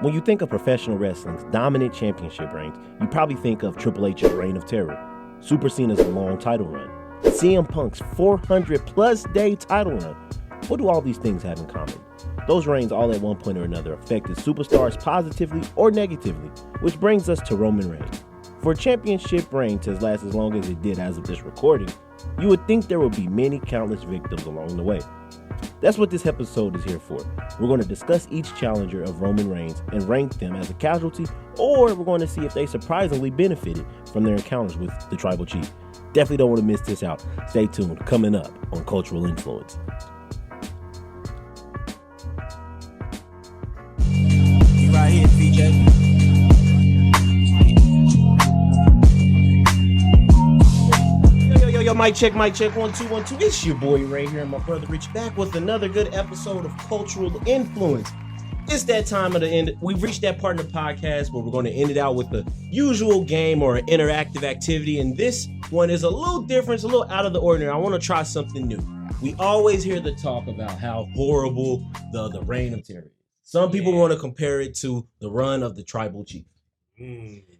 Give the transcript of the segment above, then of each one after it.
When you think of professional wrestling's dominant championship reigns, you probably think of Triple H's Reign of Terror, Super Cena's long title run, CM Punk's 400-plus day title run. What do all these things have in common? Those reigns all at one point or another affected superstars positively or negatively, which brings us to Roman Reigns. For a championship reign to last as long as it did as of this recording, you would think there would be many countless victims along the way. That's what this episode is here for. We're going to discuss each challenger of Roman Reigns and rank them as a casualty, or we're going to see if they surprisingly benefited from their encounters with the Tribal Chief. Definitely don't want to miss this out. Stay tuned. Coming up on Cultural Influence. You right here, PJ. Yo, mic check, 1 2 1 2. It's your boy Ray here and my brother Rich back with another good episode of Cultural Influence. It's that time of the end. We've reached that part in the podcast where we're going to end it out with the usual game or interactive activity, and this one is a little different, it's a little out of the ordinary. I want to try something new. We always hear the talk about how horrible the Reign of Terror is. Some people want to compare it to the run of the Tribal Chief.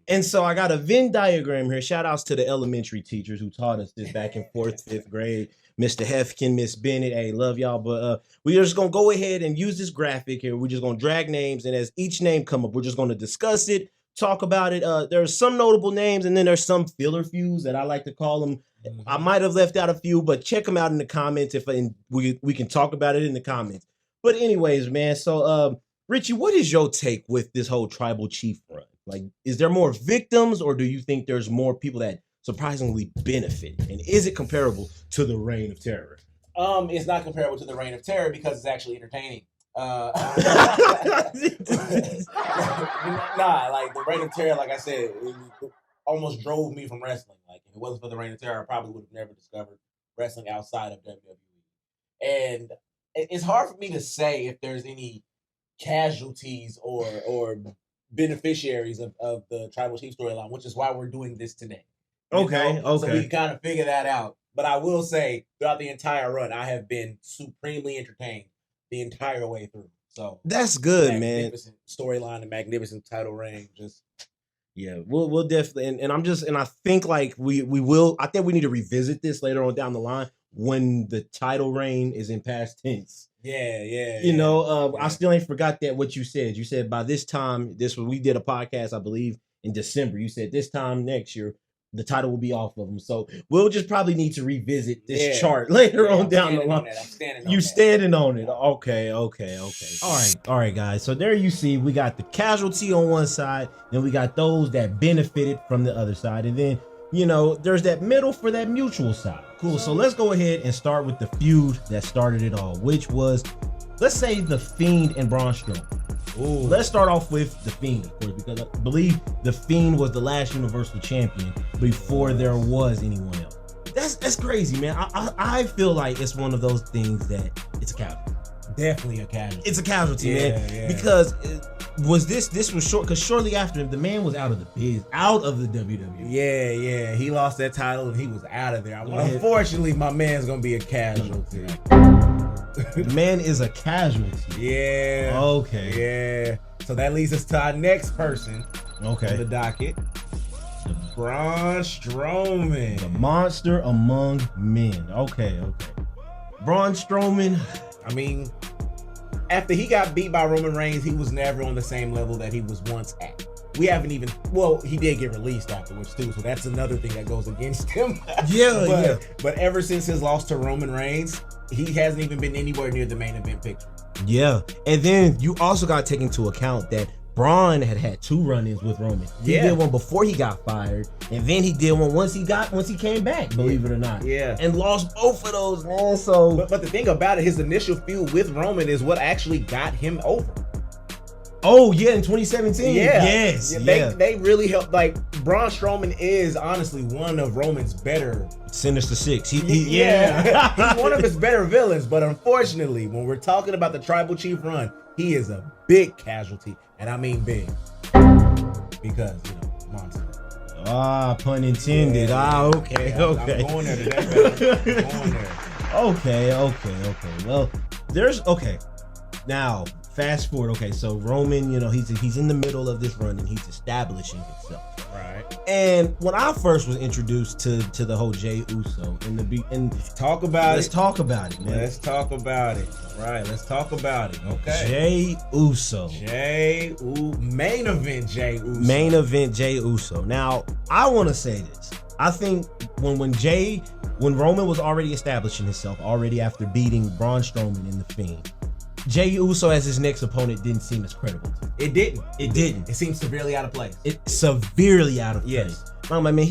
And so I got a Venn diagram here. Shout outs to the elementary teachers who taught us this back in 4th, 5th grade. Mr. Hefkin, Miss Bennett. Hey, love y'all. But we're just going to go ahead and use this graphic here. We're just going to drag names. And as each name come up, we're just going to discuss it, talk about it. There's some notable names, and then there's some filler feuds that I like to call them. I might have left out a few, but check them out in the comments. We can talk about it in the comments. But anyways, man. So, Richie, what is your take with this whole Tribal Chief run? Like, is there more victims, or do you think there's more people that surprisingly benefit? And is it comparable to the Reign of Terror? It's not comparable to the Reign of Terror because it's actually entertaining. Nah, like the Reign of Terror, like I said, it almost drove me from wrestling. Like, if it wasn't for the Reign of Terror, I probably would have never discovered wrestling outside of WWE. And it's hard for me to say if there's any casualties or beneficiaries of the Tribal Chief storyline, which is why we're doing this today. Okay. So we can kind of figure that out. But I will say, throughout the entire run, I have been supremely entertained the entire way through. So that's good, man. Magnificent storyline, a magnificent title reign. Just we'll definitely and I think like we will. I think we need to revisit this later on down the line when the title reign is in past tense. I still ain't forgot that what you said. You said by this time, we did a podcast, I believe, in December. You said this time next year, the title will be off of them. So we'll just probably need to revisit this chart later on down the line. Standing on it. Okay. All right, guys. So there you see, we got the casualty on one side, then we got those that benefited from the other side, and then there's that middle for that mutual side. Cool. So let's go ahead and start with the feud that started it all, which was, let's say, the Fiend and Braun Strowman. Ooh. Let's start off with the Fiend, of course, because I believe the Fiend was the last Universal Champion before there was anyone else. That's crazy, man. I feel like it's one of those things that it's a casualty. Definitely a casualty. It's a casualty, man. Yeah. Because this was short, because shortly after the man was out of the WWE. Yeah. He lost that title and he was out of there. Unfortunately, my man's gonna be a casualty. The man is a casualty. Yeah. Okay. Yeah. So that leads us to our next person. Okay. On the docket. Braun Strowman. The monster among men. Okay. Braun Strowman. I mean, after he got beat by Roman Reigns, he was never on the same level that he was once at. We haven't even, he did get released afterwards too, so that's another thing that goes against him. But ever since his loss to Roman Reigns, he hasn't even been anywhere near the main event picture. Yeah, and then you also got to take into account that Braun had 2 run-ins with Roman. He did one before he got fired, and then he did one once he came back, believe it or not. Yeah. And lost both of those, man. So But the thing about it, his initial feud with Roman is what actually got him over. Oh, yeah, in 2017. Yeah. Yes. They really helped. Like, Braun Strowman is honestly one of Roman's better. Sinister Six. He's one of his better villains, but unfortunately, when we're talking about the Tribal Chief run, he is a big casualty. And I mean big. Because, monster. Pun intended. Yeah. Okay. I'm going there today, Okay. Well, Now, fast forward. Okay, so Roman, he's in the middle of this run and he's establishing himself. Right. And when I first was introduced to the whole Jey Uso let's talk about let's talk about it, man. Let's talk about it. All right, let's talk about it. Okay. Jey Uso. Main event Jey Uso. Main event Jey Uso. Now, I want to say this. I think when Roman was already establishing himself, already after beating Braun Strowman in the Fiend, Jey Uso as his next opponent didn't seem as credible. It didn't. It seems severely out of place. It's severely out of place. Yes. I'm like, man,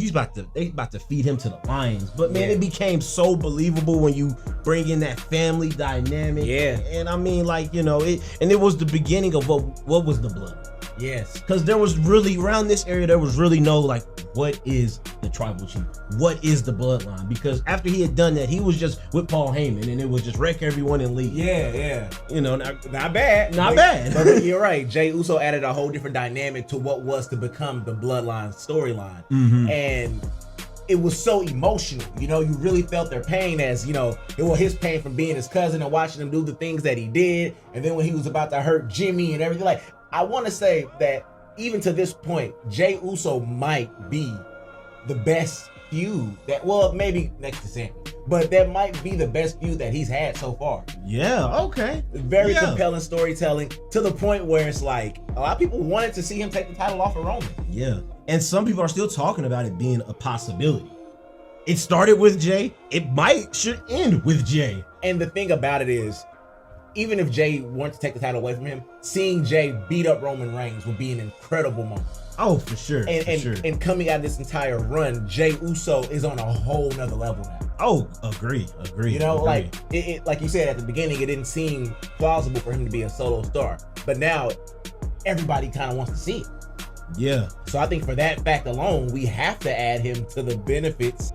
they about to feed him to the lions. But man, Yeah. it became so believable when you bring in that family dynamic. Yeah. And I mean, like, it was the beginning of what was the blood. Yes. Because there was really, around this area, there was really no, like, what is the tribal chief? What is the bloodline? Because after he had done that, he was just with Paul Heyman, and it was just wreck everyone and leave. Yeah. Not bad. bad. But you're right. Jey Uso added a whole different dynamic to what was to become the bloodline storyline. Mm-hmm. And it was so emotional. You really felt their pain as, it was his pain from being his cousin and watching him do the things that he did. And then when he was about to hurt Jimmy and everything, like, I want to say that even to this point, Jey Uso might be the best feud maybe next to Sami, but that might be the best feud that he's had so far. Yeah, okay. Very compelling storytelling to the point where it's like a lot of people wanted to see him take the title off of Roman. Yeah. And some people are still talking about it being a possibility. It started with Jey. It should end with Jey. And the thing about it is, even if Jey wanted to take the title away from him, seeing Jey beat up Roman Reigns would be an incredible moment. Oh, for sure. And coming out of this entire run, Jey Uso is on a whole nother level now. Oh, agree. Like it like you said at the beginning, it didn't seem plausible for him to be a solo star, but now everybody kind of wants to see it. Yeah. So I think for that fact alone, we have to add him to the benefits.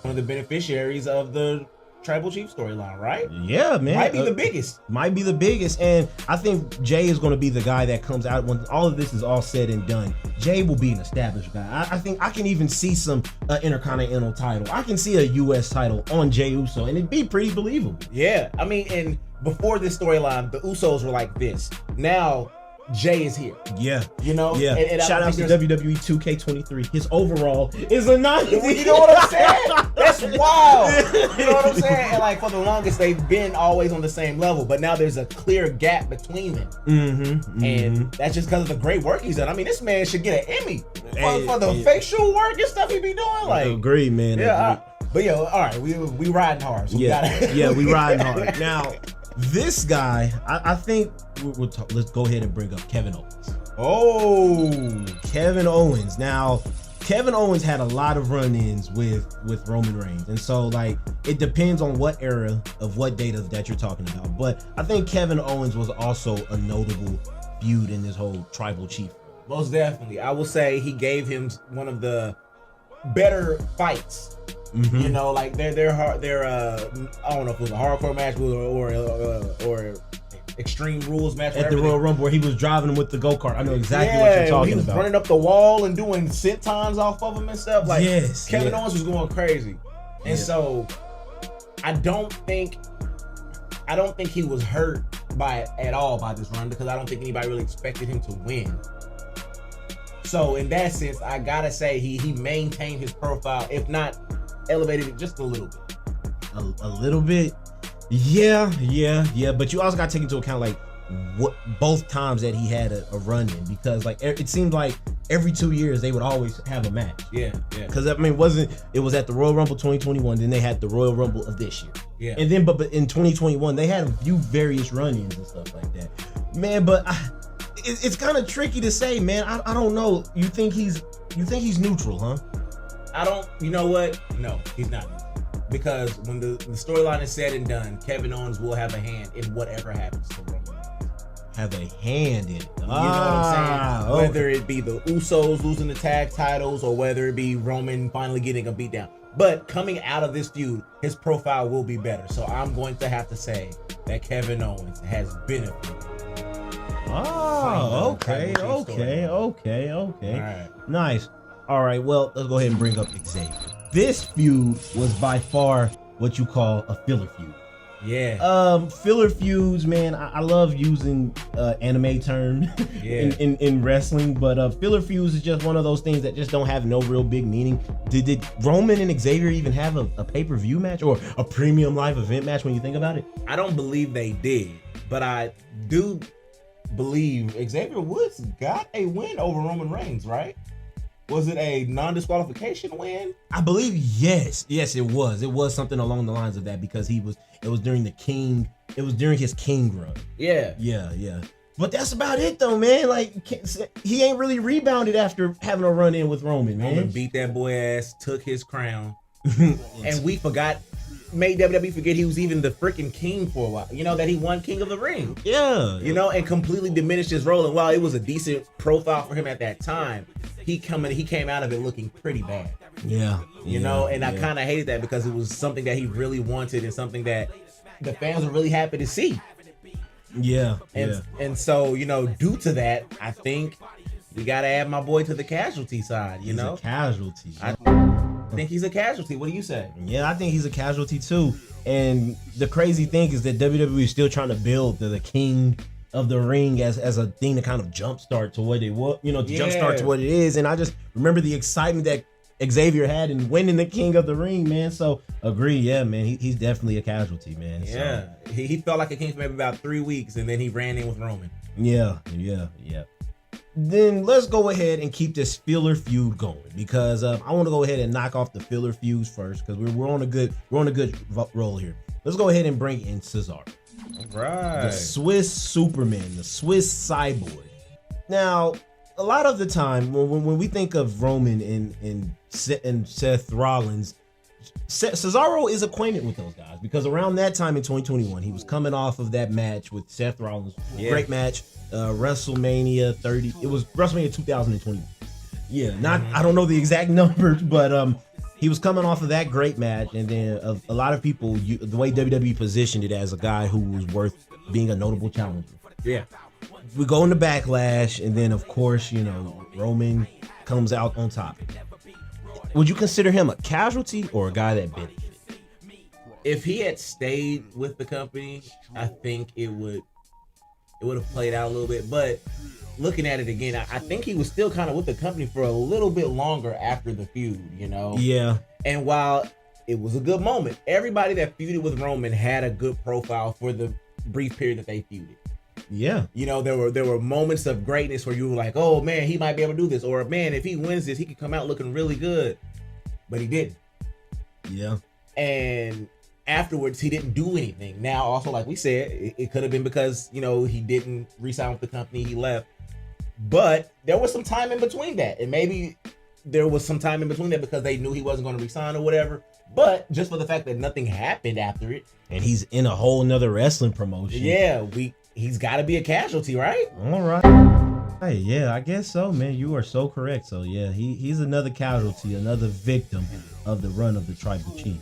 One of the beneficiaries of the Tribal Chief storyline, right? Yeah, man. Might be the biggest. Might be the biggest. And I think Jey is going to be the guy that comes out when all of this is all said and done. Jey will be an established guy. I think I can even see some Intercontinental title. I can see a U.S. title on Jey Uso, and it'd be pretty believable. Yeah. I mean, and before this storyline, the Usos were like this. Now, Jey is here. Yeah. Yeah. And shout out to WWE 2K23. His overall is a 90. You know what I'm saying? That's wild. You know what I'm saying? And like for the longest, they've been always on the same level, but now there's a clear gap between them. Mm-hmm. And that's just because of the great work he's done. I mean, this man should get an Emmy for the facial work and stuff he be doing. Like, agree, man. Yeah. But yo, all right, we riding hard. So we riding hard. Now, this guy, I think let's go ahead and bring up Kevin Owens. Oh, Kevin Owens. Now, Kevin Owens had a lot of run-ins with Roman Reigns, and so like it depends on what era of what data that you're talking about. But I think Kevin Owens was also a notable feud in this whole Tribal Chief. Most definitely, I will say he gave him one of the better fights. Mm-hmm. Like their I don't know if it was a hardcore match or Extreme Rules match at the Royal Rumble where he was driving him with the go-kart. I know exactly what you're talking he was about. Running up the wall and doing sentons off of him and stuff. Like Kevin Owens was going crazy, and so I don't think he was hurt at all by this run, because I don't think anybody really expected him to win. So in that sense, I gotta say he maintained his profile, if not elevated it just a little bit. A little bit. Yeah. But you also got to take into account like what both times that he had a run in, because like it seemed like every 2 years they would always have a match. Yeah. Because I mean, it was at the Royal Rumble 2021, then they had the Royal Rumble of this year. Yeah. And then but in 2021 they had a few various run-ins and stuff like that. Man, but it's kind of tricky to say, man. I don't know. You think he's neutral, huh? You know what? No, he's not neutral. Because when the storyline is said and done, Kevin Owens will have a hand in whatever happens to Roman Reigns. Have a hand in it. You know what I'm saying? Okay. Whether it be the Usos losing the tag titles or whether it be Roman finally getting a beatdown. But coming out of this feud, his profile will be better. So I'm going to have to say that Kevin Owens has benefited. Oh, okay. All right. Nice. All right, well, let's go ahead and bring up Xavier. This feud was by far what you call a filler feud. Yeah. Filler feuds, man. I love using anime term in wrestling, but filler feuds is just one of those things that just don't have no real big meaning. Did Roman and Xavier even have a pay-per-view match or a premium live event match when you think about it? I don't believe they did, but I do believe Xavier Woods got a win over Roman Reigns, right? Was it a non-disqualification win? I believe yes, it was. It was something along the lines of that because it was during his King run. Yeah. But that's about it though, man. Like he ain't really rebounded after having a run in with Roman, man. Roman beat that boy ass, took his crown, and we made WWE forget he was even the freaking king for a while. You know, that he won King of the Ring. Yeah. You know, and completely diminished his role. And while it was a decent profile for him at that time, he came out of it looking pretty bad. Yeah. You know, and I kind of hated that because it was something that he really wanted and something that the fans were really happy to see. Yeah. And so, you know, due to that, I think we got to add my boy to the casualty side, you know? He's a casualty. I think he's a casualty. What do you say? Yeah, I think he's a casualty too. And the crazy thing is that WWE is still trying to build the King of the Ring as a thing to kind of jumpstart to what it was, you know, to jumpstart to what it is. And I just remember the excitement that Xavier had in winning the King of the Ring, man. So agree, yeah, man. He's definitely a casualty, man. Yeah, so, he felt like a king for maybe about 3 weeks, and then he ran in with Roman. Yeah. Then let's go ahead and keep this filler feud going because I want to go ahead and knock off the filler feuds first because we're on a good roll here. Let's go ahead and bring in Cesaro. All right. The Swiss Superman, the Swiss Cyborg. Now, a lot of the time when we think of Roman and Seth Rollins, Cesaro is acquainted with those guys because around that time in 2021, he was coming off of that match with Seth Rollins. Yeah. Great match. WrestleMania 30. It was WrestleMania 2021. Yeah, I don't know the exact numbers, but he was coming off of that great match, and then a lot of people, the way WWE positioned it as a guy who was worth being a notable challenger. Yeah. We go into Backlash, and then of course, you know, Roman comes out on top. Would you consider him a casualty or a guy that benefited? If he had stayed with the company, I think it would have played out a little bit. But looking at it again, I think he was still kind of with the company for a little bit longer after the feud, you know? Yeah. And while it was a good moment, everybody that feuded with Roman had a good profile for the brief period that they feuded. Yeah. You know, there were moments of greatness where you were like, oh man, he might be able to do this. Or man, if he wins this, he could come out looking really good. But he didn't. Yeah. And afterwards, he didn't do anything. Now, also, like we said, it could have been because, you know, he didn't re-sign with the company, he left. But there was some time in between that. And maybe there was some time in between that because they knew he wasn't going to re-sign or whatever. But just for the fact that nothing happened after it. And he's in a whole nother wrestling promotion. Yeah, he's got to be a casualty, right? All right. Hey, yeah, I guess so, man. You are so correct. So, yeah, he's another casualty, another victim of the run of the tribal chief.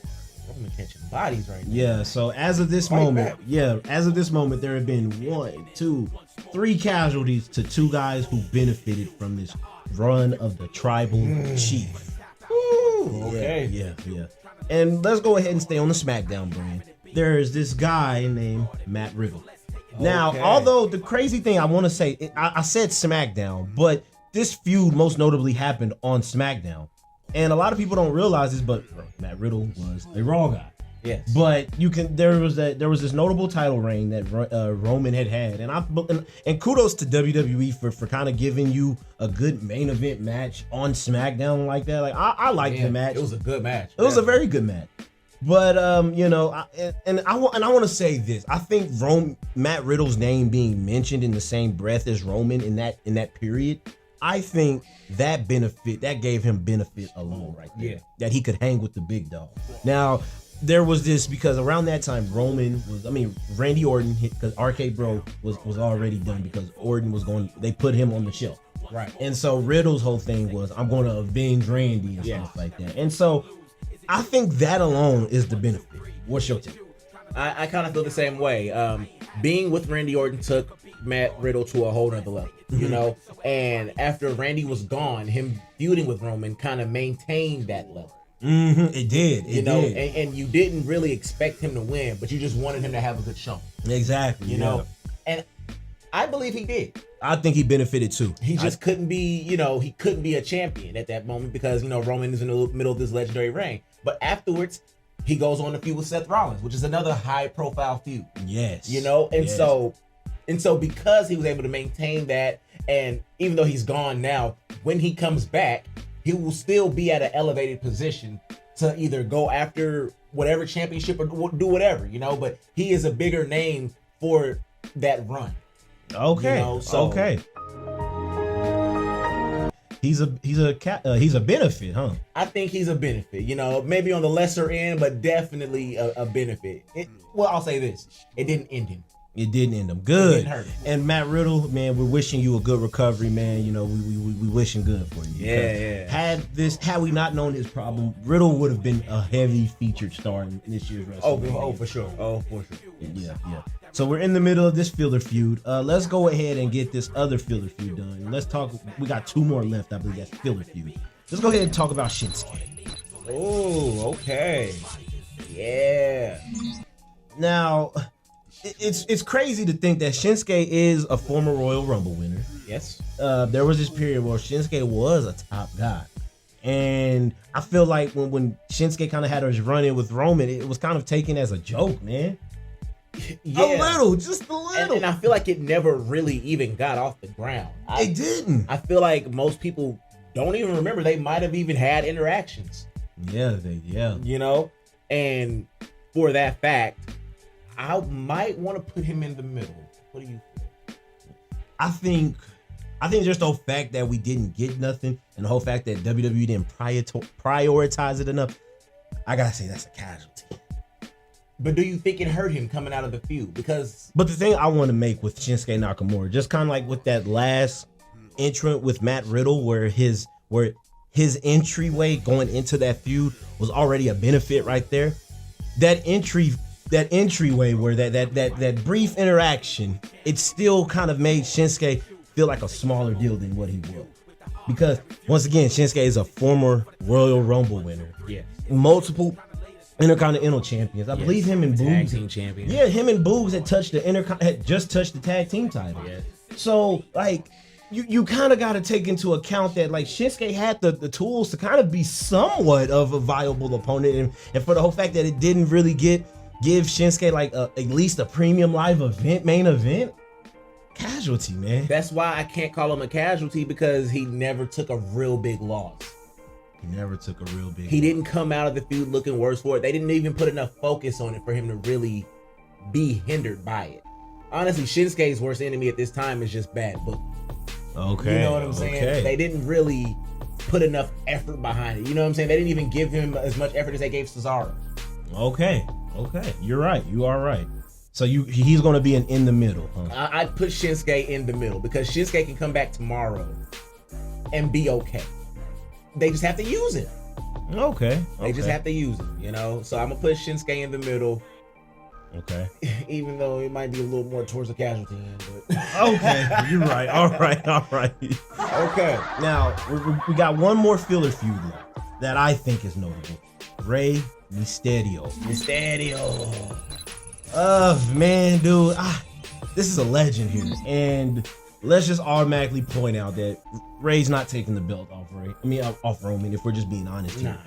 Roman catching bodies right now. Yeah, so as of this moment, there have been 1, 2, 3 casualties to 2 guys who benefited from this run of the tribal chief. Woo, okay. Yeah. And let's go ahead and stay on the SmackDown brand. There is this guy named Matt Riddle. Now, although the crazy thing I want to say, I said SmackDown, but this feud most notably happened on SmackDown. And a lot of people don't realize this, but Matt Riddle was a Raw guy. Yes. But there was this notable title reign that Roman had, and kudos to WWE for kind of giving you a good main event match on SmackDown like that. Like I liked the match. It was a good match. It was a very good match. But you know, I want to say this. I think Matt Riddle's name being mentioned in the same breath as Roman in that period, I think that gave him benefit alone right there. Yeah. That he could hang with the big dog. Now, there was this because around that time Randy Orton because RK Bro was already done because Orton they put him on the shelf. Right. And so Riddle's whole thing was, I'm going to avenge Randy and stuff like that. And so I think that alone is the benefit. What's your take? I kind of feel the same way. Being with Randy Orton took Matt Riddle to a whole nother level, you know? And after Randy was gone, him feuding with Roman kind of maintained that level. It did. You know, and you didn't really expect him to win, but you just wanted him to have a good show. Exactly. You know, and I believe he did. I think he benefited too. He just couldn't be, he couldn't be a champion at that moment because, Roman is in the middle of this legendary reign. But afterwards, he goes on to feud with Seth Rollins, which is another high profile feud. Yes. So because he was able to maintain that, and even though he's gone now, when he comes back, he will still be at an elevated position to either go after whatever championship or do whatever, but he is a bigger name for that run. Okay. Okay. He's a benefit, huh? I think he's a benefit, maybe on the lesser end, but definitely a benefit. I'll say this. It didn't end him. It didn't end him. Good. It didn't hurt him. And Matt Riddle, man, we're wishing you a good recovery, man. We wishing good for you. Yeah. Had we not known his problem, Riddle would have been a heavy featured star in this year's WrestleMania. Oh, for sure. Yeah. So we're in the middle of this filler feud. Let's go ahead and get this other filler feud done. Let's talk. We got 2 more left, I believe. That's filler feud. Let's go ahead and talk about Shinsuke. Oh, okay. Yeah. Now, it's crazy to think that Shinsuke is a former Royal Rumble winner. Yes. There was this period where Shinsuke was a top guy. And I feel like when Shinsuke kind of had his run in with Roman, it was kind of taken as a joke, man. Yeah. Just a little. And I feel like it never really even got off the ground. It didn't. I feel like most people don't even remember they might have even had interactions. Yeah. And for that fact, I might want to put him in the middle. What do you think? I think just the whole fact that we didn't get nothing and the whole fact that WWE didn't prioritize it enough, I gotta say that's a casualty. But do you think it hurt him coming out of the feud? But the thing I want to make with Shinsuke Nakamura, just kind of like with that last entrant with Matt Riddle, where his entryway going into that feud was already a benefit right there. That entryway where that brief interaction, it still kind of made Shinsuke feel like a smaller deal than what he was. Because once again, Shinsuke is a former Royal Rumble winner. Yeah. Multiple Intercontinental champions. I believe him and Boogs. Tag team champions. Yeah, him and Boogs had just touched the tag team title. Yeah. So like you kind of got to take into account that like Shinsuke had the tools to kind of be somewhat of a viable opponent, and for the whole fact that it didn't really give Shinsuke like at least a premium live event, main event. Casualty, man. That's why I can't call him a casualty, because he never took a real big loss. He didn't come out of the feud looking worse for it. They didn't even put enough focus on it for him to really be hindered by it. Honestly, Shinsuke's worst enemy at this time is just bad booking. Okay. You know what I'm saying? They didn't really put enough effort behind it. You know what I'm saying? They didn't even give him as much effort as they gave Cesaro. Okay. You're right. You are right. So he's going to be in the middle, huh? I'd put Shinsuke in the middle because Shinsuke can come back tomorrow and be okay. They just have to use it. Okay. They just have to use it, So I'm going to put Shinsuke in the middle. Okay. Even though it might be a little more towards the casualty end. But okay. You're right. All right. Okay. Now, we got one more filler feud left that I think is notable. Rey Mysterio. Man, dude. This is a legend here. And let's just automatically point out that Rey's not taking the belt off off Roman, if we're just being honest here.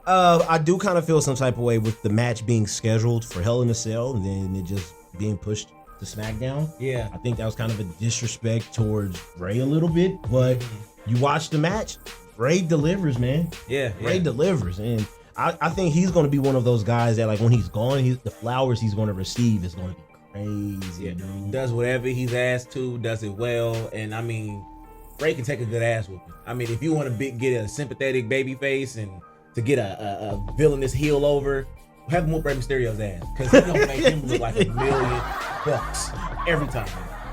Nah. I do kind of feel some type of way with the match being scheduled for Hell in a Cell and then it just being pushed to SmackDown. Yeah. I think that was kind of a disrespect towards Rey a little bit, but you watch the match, Rey delivers, man. Yeah. Rey delivers, and I think he's going to be one of those guys that, like, when he's gone, the flowers he's going to receive is going to be crazy. Yeah. Dude. Does whatever he's asked to, does it well, and I mean, Rey can take a good ass whooping. I mean, if you want to get a sympathetic baby face and to get a villainous heel over, have him whoop Rey Mysterio's ass, because he's gonna make him look like $1 million every time.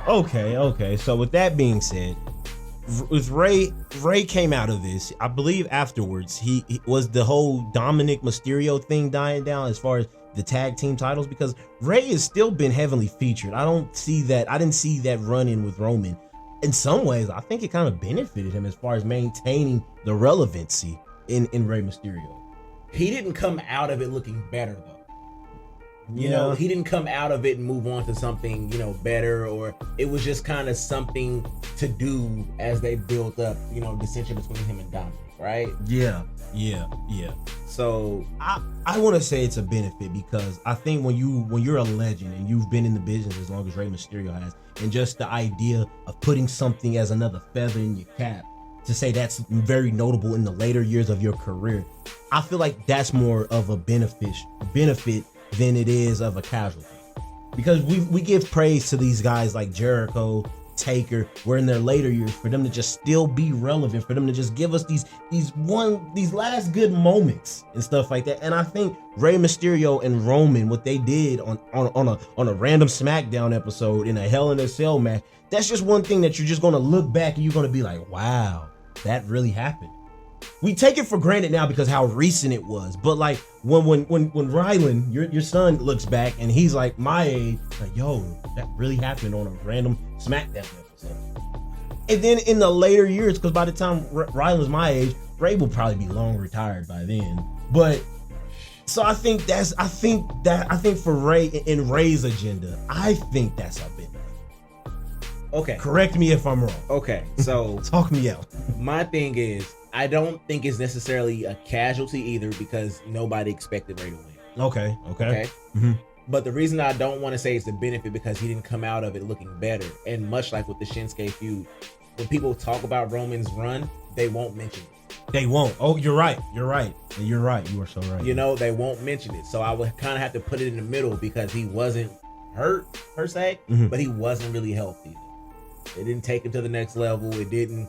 Okay. So with that being said, with Rey came out of this, I believe afterwards he was the whole Dominic Mysterio thing dying down as far as the tag team titles, because Rey has still been heavily featured. I didn't see that run in with Roman. In some ways, I think it kind of benefited him as far as maintaining the relevancy in Rey Mysterio. he didn't come out of it looking better though. You Yeah. know, he didn't come out of it and move on to something, you know, better, or it was just kind of something to do as they built up, you know, dissension between him and Dominic, right? Yeah. So I want to say it's a benefit because I think when you're a legend and you've been in the business as long as Rey Mysterio has, and just the idea of putting something as another feather in your cap to say that's very notable in the later years of your career, I feel like that's more of a benefit than it is of a casualty. Because we give praise to these guys like Jericho, Taker, where in their later years, for them to just still be relevant, for them to just give us these last good moments and stuff like that. And I think Rey Mysterio and Roman, what they did on a random SmackDown episode in a Hell in a Cell match, that's just one thing that you're just gonna look back and you're gonna be like, wow, that really happened. We take it for granted now because how recent it was, but like when Rylan, your son, looks back and he's like my age, like, yo, that really happened on a random SmackDown episode. And then in the later years, because by the time Rylan's my age, Ray will probably be long retired by then. But so I think for Ray in Ray's agenda, I think that's a benefit. okay, Correct me if I'm wrong. okay. So Talk me out. my thing is, I don't think it's necessarily a casualty either because nobody expected Ray to win. Okay. Mm-hmm. But the reason I don't want to say it's a benefit because he didn't come out of it looking better. And much like with the Shinsuke feud, when people talk about Roman's run, they won't mention it. They won't. Oh, you're right. You are so right. You know, they won't mention it. So I would kind of have to put it in the middle because he wasn't hurt per se, but he wasn't really healthy. It didn't take him to the next level. It didn't,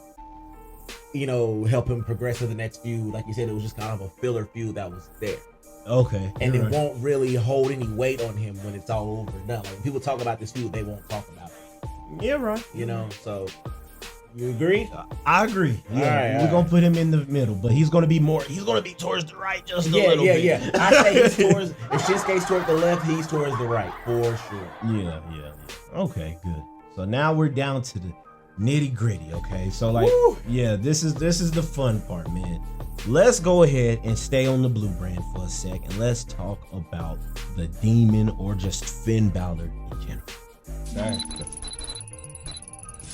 you know, help him progress to the next feud. Like you said, it was just kind of a filler feud that was there. Okay. And it won't really hold any weight on him when it's all over and done. Like when people talk about this feud, they won't talk about it. Yeah, right. You know, so you agree? I agree. Yeah, All we're gonna put him in the middle, but he's gonna be towards the right just a little bit. Yeah. I say he's towards, if Shinsuke's towards the left, he's towards the right, for sure. Yeah. Okay, good. So now we're down to the nitty gritty. Okay, so like, yeah, this is the fun part, man. Let's go ahead and stay on the blue brand for a sec, and let's talk about the Demon, or just Finn Balor in general.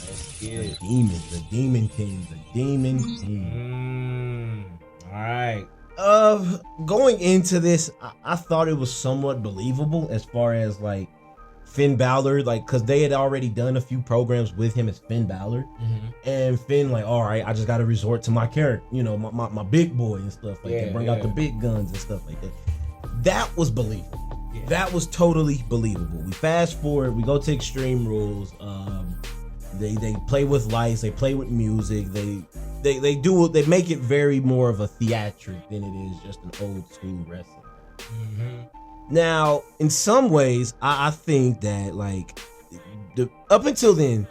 Let's get it. The Demon King. All right. Going into this, I thought it was somewhat believable as far as like Finn Balor, like, because they had already done a few programs with him as Finn Balor, and Finn like, all right, I just got to resort to my character, you know, my big boy and stuff like that, bring out the big guns and stuff like that. That was believable. Yeah. That was totally believable. We fast forward, we go to Extreme Rules. They play with lights, they play with music, they make it very more of a theatric than it is just an old school wrestling. Now, in some ways, I think that like up until then,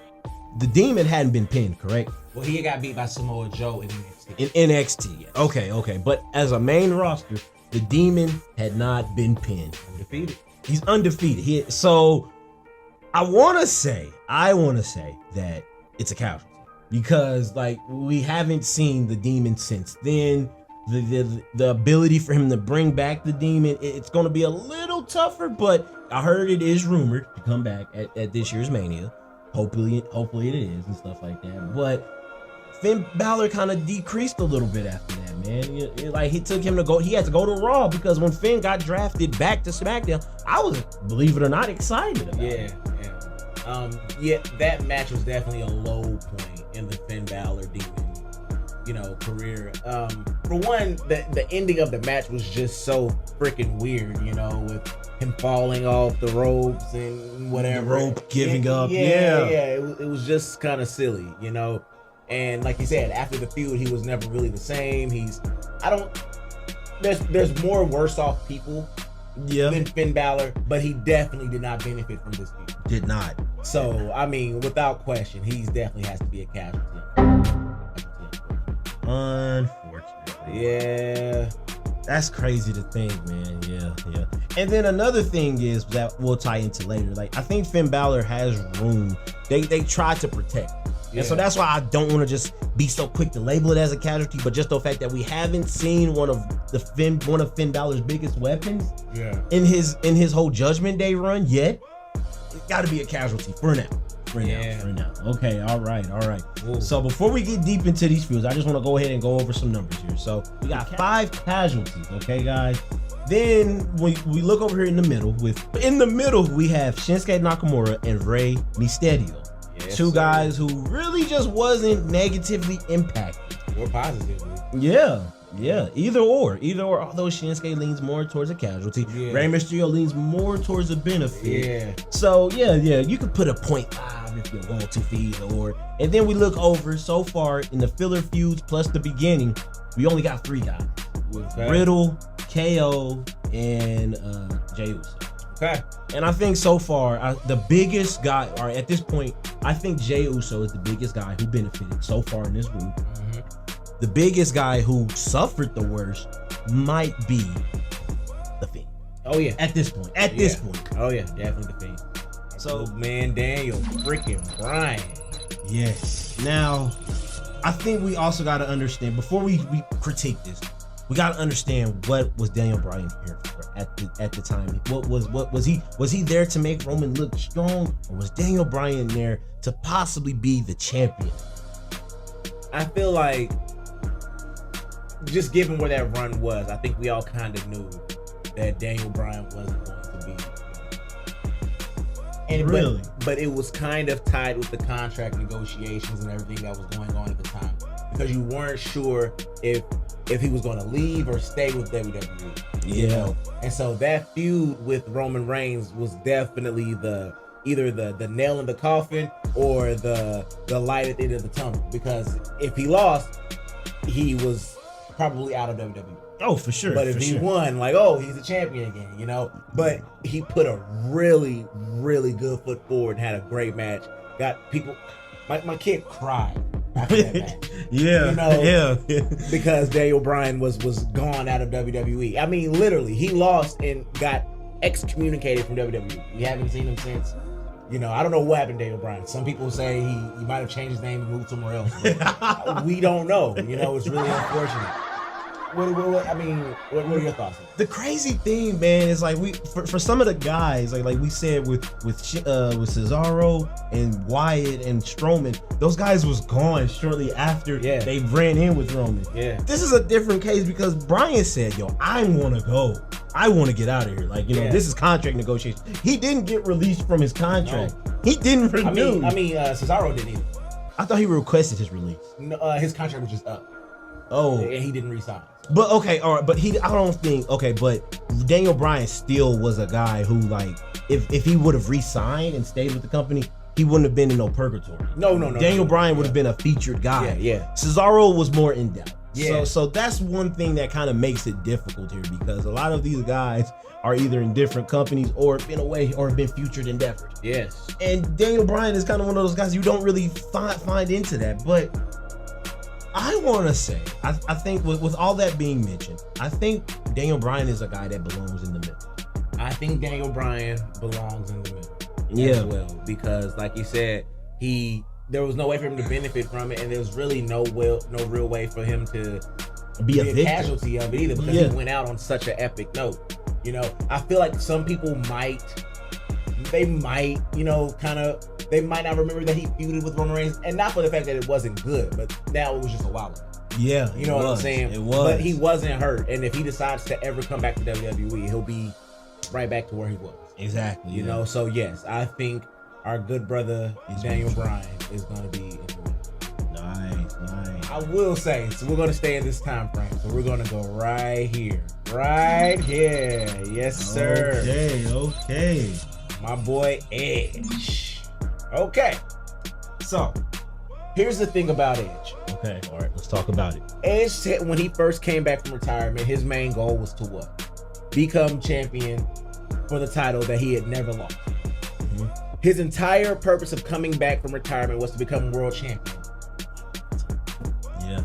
the Demon hadn't been pinned, correct? Well, he got beat by Samoa Joe in NXT. In NXT, okay. But as a main roster, the Demon had not been pinned. Undefeated. He's undefeated. So I want to say that it's a casualty because like we haven't seen the Demon since then. The ability for him to bring back the Demon, it's going to be a little tougher, but I heard it is rumored to come back at this year's Mania. Hopefully it is and stuff like that. But Finn Balor kind of decreased a little bit after that, man. Like he had to go to Raw because when Finn got drafted back to SmackDown, I was, believe it or not, excited about it. That match was definitely a low point in the Finn Balor Demon, you know, career. For one, the ending of the match was just so freaking weird, you know, with him falling off the ropes and whatever. The rope giving up. It was just kind of silly, you know. And like you said, after the feud, he was never really the same. There's more worse off people than Finn Balor, but he definitely did not benefit from this feud. Did not. So, I mean, without question, he definitely has to be a casualty. Unfortunately. Yeah. That's crazy to think, man. Yeah. And then another thing is that we'll tie into later. Like, I think Finn Balor has room. They try to protect. Yeah. And so that's why I don't want to just be so quick to label it as a casualty, but just the fact that we haven't seen one of one of Finn Balor's biggest weapons. Yeah. In his whole Judgment Day run yet. It's got to be a Casualty for now. For now. Okay, all right. Ooh. So before we get deep into these feuds, I just want to go ahead and go over some numbers here. So we got 5 casualties, okay, guys? Then we look over here in the middle. We have Shinsuke Nakamura and Rey Mysterio. Yes, Two sir. guys who really just wasn't negatively impacted. Or positively. Yeah. Either or. Although Shinsuke leans more towards a casualty, Rey Mysterio leans more towards a benefit. Yeah. So yeah, you could put a 0.5 if you want to for either or. And then we look over so far in the filler feuds plus the beginning, we only got 3 guys. Okay. Riddle, KO, and Jey Uso. Okay. And I think so far, the biggest guy, or at this point, I think Jey Uso is the biggest guy who benefited so far in this group. Mm-hmm. The biggest guy who suffered the worst might be the Fiend. Oh yeah. At this point. Oh yeah, definitely the Fiend. So man, Daniel freaking Bryan. Yes. Now, I think we also got to understand, before we critique this, we got to understand what was Daniel Bryan here for at the time. What was he there to make Roman look strong, or was Daniel Bryan there to possibly be the champion? I feel like, just given where that run was, I think we all kind of knew that Daniel Bryan wasn't going to be. And really? But it was kind of tied with the contract negotiations and everything that was going on at the time, because you weren't sure if he was going to leave or stay with WWE. You know? And so that feud with Roman Reigns was definitely either the nail in the coffin or the light at the end of the tunnel, because if he lost, he was probably out of WWE. Oh, for sure. But if he won, he's a champion again, you know. But he put a really, really good foot forward and had a great match. Got people. My kid cried after that match. Yeah. Because Daniel Bryan was gone out of WWE. I mean, literally, he lost and got excommunicated from WWE. We haven't seen him since. You know, I don't know what happened to Daniel Bryan. Some people say he might have changed his name and moved somewhere else. We don't know. You know, it's really unfortunate. What are your thoughts on that? The crazy thing, man, is for some of the guys, like we said with Cesaro and Wyatt and Strowman, those guys was gone shortly after they ran in with Roman. Yeah. This is a different case because Bryan said, "Yo, I want to go. I want to get out of here." This is contract negotiation. He didn't get released from his contract. No. He didn't renew. Cesaro didn't either. I thought he requested his release. No, his contract was just up. Oh, and he didn't resign. But okay, all right. But but Daniel Bryan still was a guy who, if he would have re-signed and stayed with the company, he wouldn't have been in no purgatory. No. Daniel Bryan would have been a featured guy. Yeah. Cesaro was more in depth. Yeah. So that's one thing that kind of makes it difficult here, because a lot of these guys are either in different companies or been away or been featured endeavored. Yes. And Daniel Bryan is kind of one of those guys you don't really find into that, but I want to say, I think with all that being mentioned, I think Daniel Bryan is a guy that belongs in the middle. I think Daniel Bryan belongs in the middle. Yeah. As well, because like you said, there was no way for him to benefit from it, and there was really no real way for him to be a casualty of it either, because he went out on such an epic note. You know, I feel like some people might not remember that he feuded with Roman Reigns, and not for the fact that it wasn't good, but now it was just a while ago. Yeah, you know what I'm saying? It was. But he wasn't hurt, and if he decides to ever come back to WWE, he'll be right back to where he was. Exactly. You know, so yes, I think our good brother Daniel Bryan is going to be in the middle. Nice. I will say, so we're going to stay in this time frame, so we're going to go right here. Yes, sir. Okay. My boy Edge. Okay. So, here's the thing about Edge. Okay, all right, let's talk about it. Edge said when he first came back from retirement, his main goal was to what? Become champion for the title that he had never lost. Mm-hmm. His entire purpose of coming back from retirement was to become world champion. Yeah.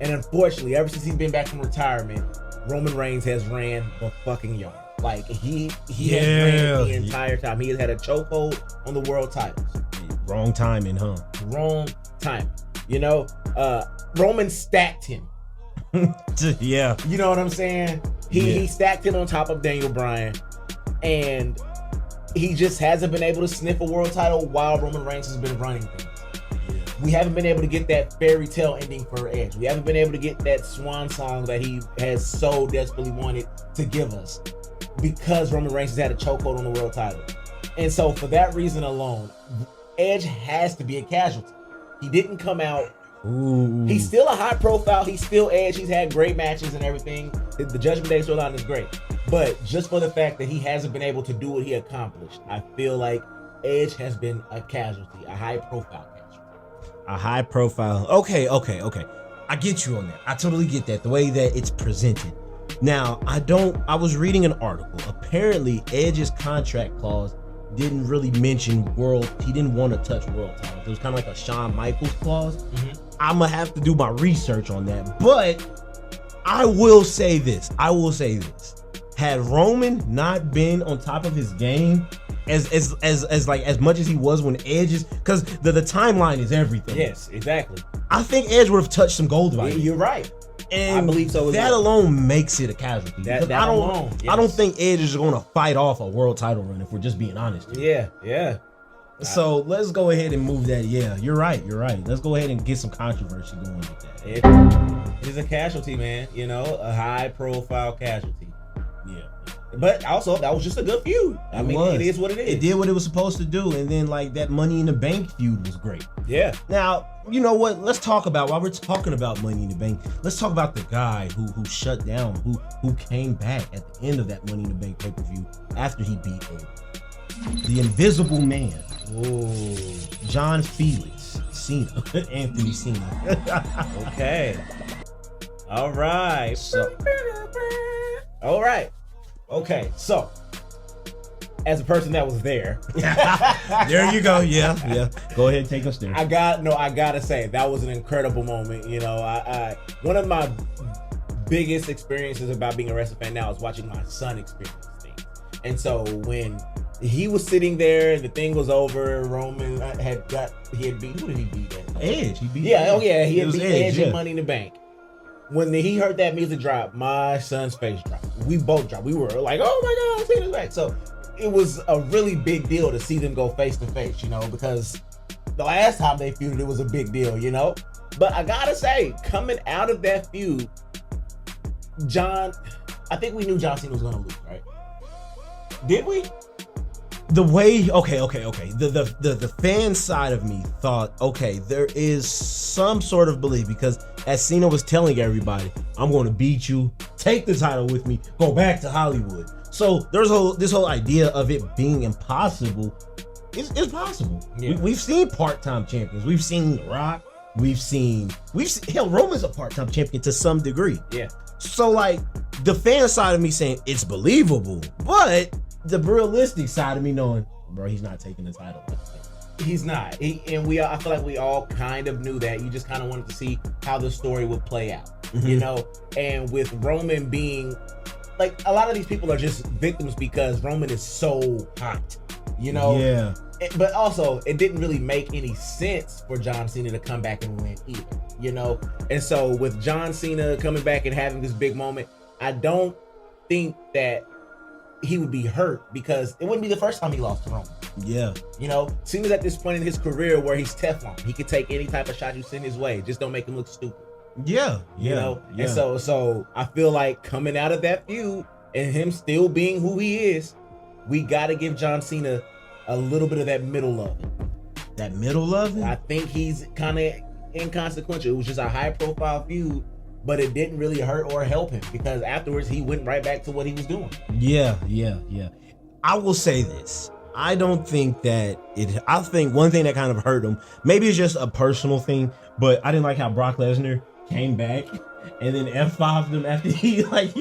And unfortunately, ever since he's been back from retirement, Roman Reigns has ran the fucking yard. Like, he has ran the entire time. He has had a chokehold on the world titles. Wrong timing, huh? Wrong time. You know, Roman stacked him Yeah. You know what I'm saying? He stacked it on top of Daniel Bryan, and he just hasn't been able to sniff a world title while Roman Reigns has been running things. We haven't been able to get that fairy tale ending for Edge. We haven't been able to get that swan song that he has so desperately wanted to give us because Roman Reigns has had a chokehold on the world title. And so for that reason alone, Edge has to be a casualty. He didn't come out. Ooh. He's still a high profile. He's still Edge. He's had great matches and everything. The Judgment Day storyline is great. But just for the fact that he hasn't been able to do what he accomplished, I feel like Edge has been a casualty, a high profile casualty. A high profile. Okay. I get you on that. I totally get that. The way that it's presented. Now, I was reading an article. Apparently, Edge's contract clause didn't really mention he didn't want to touch world titles. It was kind of like a Shawn Michaels clause. Mm-hmm. I'm going to have to do my research on that. But I will say this. Had Roman not been on top of his game as much as he was when Edge is, because the timeline is everything. Yes, exactly. I think Edge would have touched some gold by You're right. And I believe so. That alone makes it a casualty. That alone. Yes. I don't think Edge is going to fight off a world title run if we're just being honest. Yeah. So let's go ahead and move that. Yeah, you're right. Let's go ahead and get some controversy going with that. It is a casualty, man. You know, a high profile casualty. Yeah. But also, that was just a good feud. It is what it is. It did what it was supposed to do. And then, like, that Money in the Bank feud was great. Yeah. Now, you know what? Let's talk about, while we're talking about Money in the Bank, let's talk about the guy who shut down, who came back at the end of that Money in the Bank pay-per-view after he beat Edge. The Invisible Man. Ooh. John Felix. Cena. Anthony Cena. Okay. All right. Okay, so as a person that was there, there you go. Yeah. Go ahead, take us there. I gotta say that was an incredible moment. You know, I one of my biggest experiences about being a wrestling fan now is watching my son experience things. And so when he was sitting there and the thing was over, Roman he had beat, who did he beat? Edge. He beat. Yeah, Edge. he had beat Edge in Money in the Bank. When he heard that music drop, my son's face dropped. We both dropped. We were like, oh my God, Cena's back. So it was a really big deal to see them go face to face, you know, because the last time they feuded, it was a big deal, you know. But I gotta say, coming out of that feud, I think we knew John Cena was gonna lose, right? Did we? The way, okay. The fan side of me thought, okay, there is some sort of belief, because as Cena was telling everybody, I'm going to beat you, take the title with me, go back to Hollywood. So there's this whole idea of it being impossible. It's possible. Yeah. We've seen part-time champions. We've seen The Rock. We've seen hell, Roman's a part-time champion to some degree. Yeah. So like the fan side of me saying it's believable, but the realistic side of me knowing, bro, he's not taking the title. He's not. I feel like we all kind of knew that. You just kind of wanted to see how the story would play out, you know? And with Roman being, like, a lot of these people are just victims because Roman is so hot, you know? Yeah. But also, it didn't really make any sense for John Cena to come back and win either, you know? And so with John Cena coming back and having this big moment, I don't think that he would be hurt, because it wouldn't be the first time he lost to Roman. Yeah. You know, Cena's at this point in his career where he's Teflon. He can take any type of shot you send his way. Just don't make him look stupid. Yeah. You know? Yeah. And so I feel like coming out of that feud and him still being who he is, we got to give John Cena a little bit of that middle loving. That middle loving? I think he's kind of inconsequential. It was just a high profile feud, but it didn't really hurt or help him, because afterwards he went right back to what he was doing. Yeah. I will say this. I don't think that I think one thing that kind of hurt him, maybe it's just a personal thing, but I didn't like how Brock Lesnar came back and then F5'd him after he had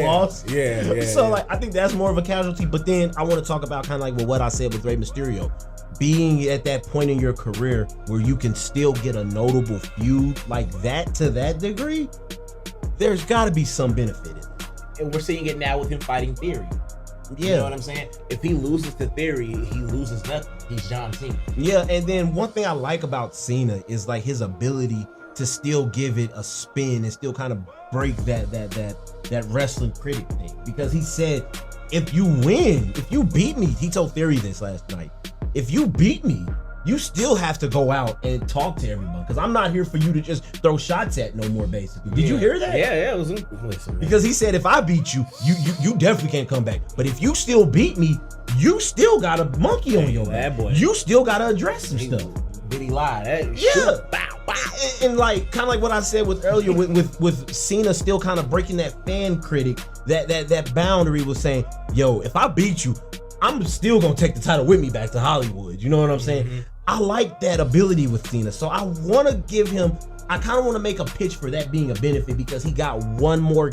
lost. Yeah. So like, I think that's more of a casualty. But then I want to talk about kind of like what I said with Rey Mysterio. Being at that point in your career where you can still get a notable feud like that to that degree, there's got to be some benefit in it. And we're seeing it now with him fighting Theory. Yeah. You know what I'm saying? If he loses to Theory, he loses nothing. He's John Cena. Yeah, and then one thing I like about Cena is like his ability to still give it a spin and still kind of break that wrestling critic thing. Because he said, if you win, if you beat me, he told Theory this last night, if you beat me, you still have to go out and talk to everyone, because I'm not here for you to just throw shots at no more, basically. Did you hear that? Yeah, it was. Listen, because he said, if I beat you, you definitely can't come back. But if you still beat me, you still got a monkey on your back. Boy. You still got to address some stuff. Did he lie? Yeah. Bow, bow. And like, kind of like what I said earlier with Cena still kind of breaking that fan critic, that boundary, was saying, yo, if I beat you, I'm still gonna take the title with me back to Hollywood. You know what I'm saying? Mm-hmm. I like that ability with Cena. So I want to give him, I kind of want to make a pitch for that being a benefit, because he got one more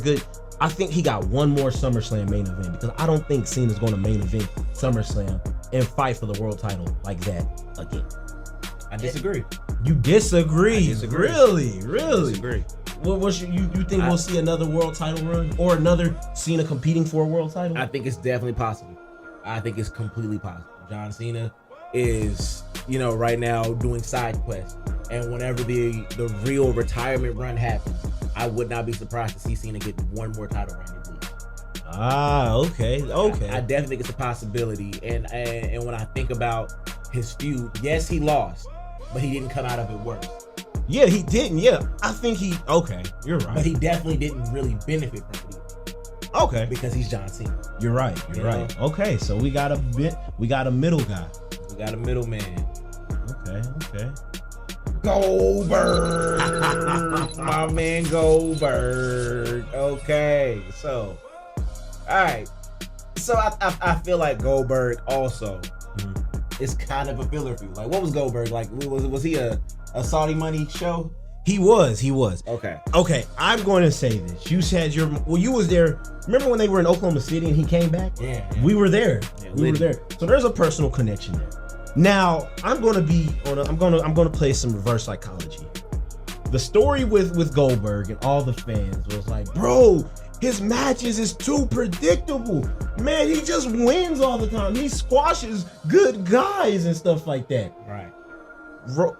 I think he got one more SummerSlam main event, because I don't think Cena's going to main event SummerSlam and fight for the world title like that again. I disagree. You disagree? I disagree. Really? I disagree. You think we'll see another world title run, or another Cena competing for a world title? I think it's definitely possible. I think it's completely possible. John Cena is, right now doing side quests, and whenever the real retirement run happens, I would not be surprised to see Cena get one more title run at least. Okay. I definitely think it's a possibility, and when I think about his feud, yes, he lost, but he didn't come out of it worse. Yeah, he didn't. Yeah, I think you're right. But he definitely didn't really benefit from it. Okay. Because he's John Cena. You're right. You're right. Okay, so we got a middle guy. We got a middleman. Okay. Goldberg. My man Goldberg. Okay, so all right. So I feel like Goldberg also is kind of a filler for you. Like, what was Goldberg like? Was he a Saudi money show? He was. Okay, I'm going to say this. You said you was there. Remember when they were in Oklahoma City and he came back? Yeah. We were there. Yeah, we were there. So there's a personal connection there. Now, I'm going to play some reverse psychology. The story with Goldberg and all the fans was like, bro, his matches is too predictable. Man, he just wins all the time. He squashes good guys and stuff like that. Right.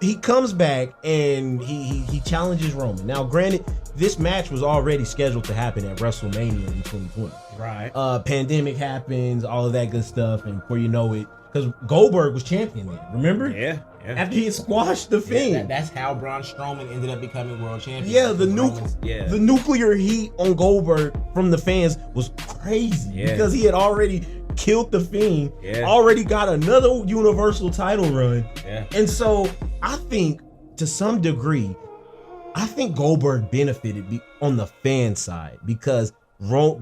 He comes back and he challenges Roman. Now, granted, this match was already scheduled to happen at WrestleMania in 2020. Right. Pandemic happens, all of that good stuff, and before you know it, because Goldberg was champion then, remember? Yeah. After he had squashed the Fiend. That's how Braun Strowman ended up becoming world champion. Yeah, the nuclear heat on Goldberg from the fans was crazy because he had already killed the Fiend, already got another Universal title run. Yeah. And so I think to some degree, Goldberg benefited on the fan side because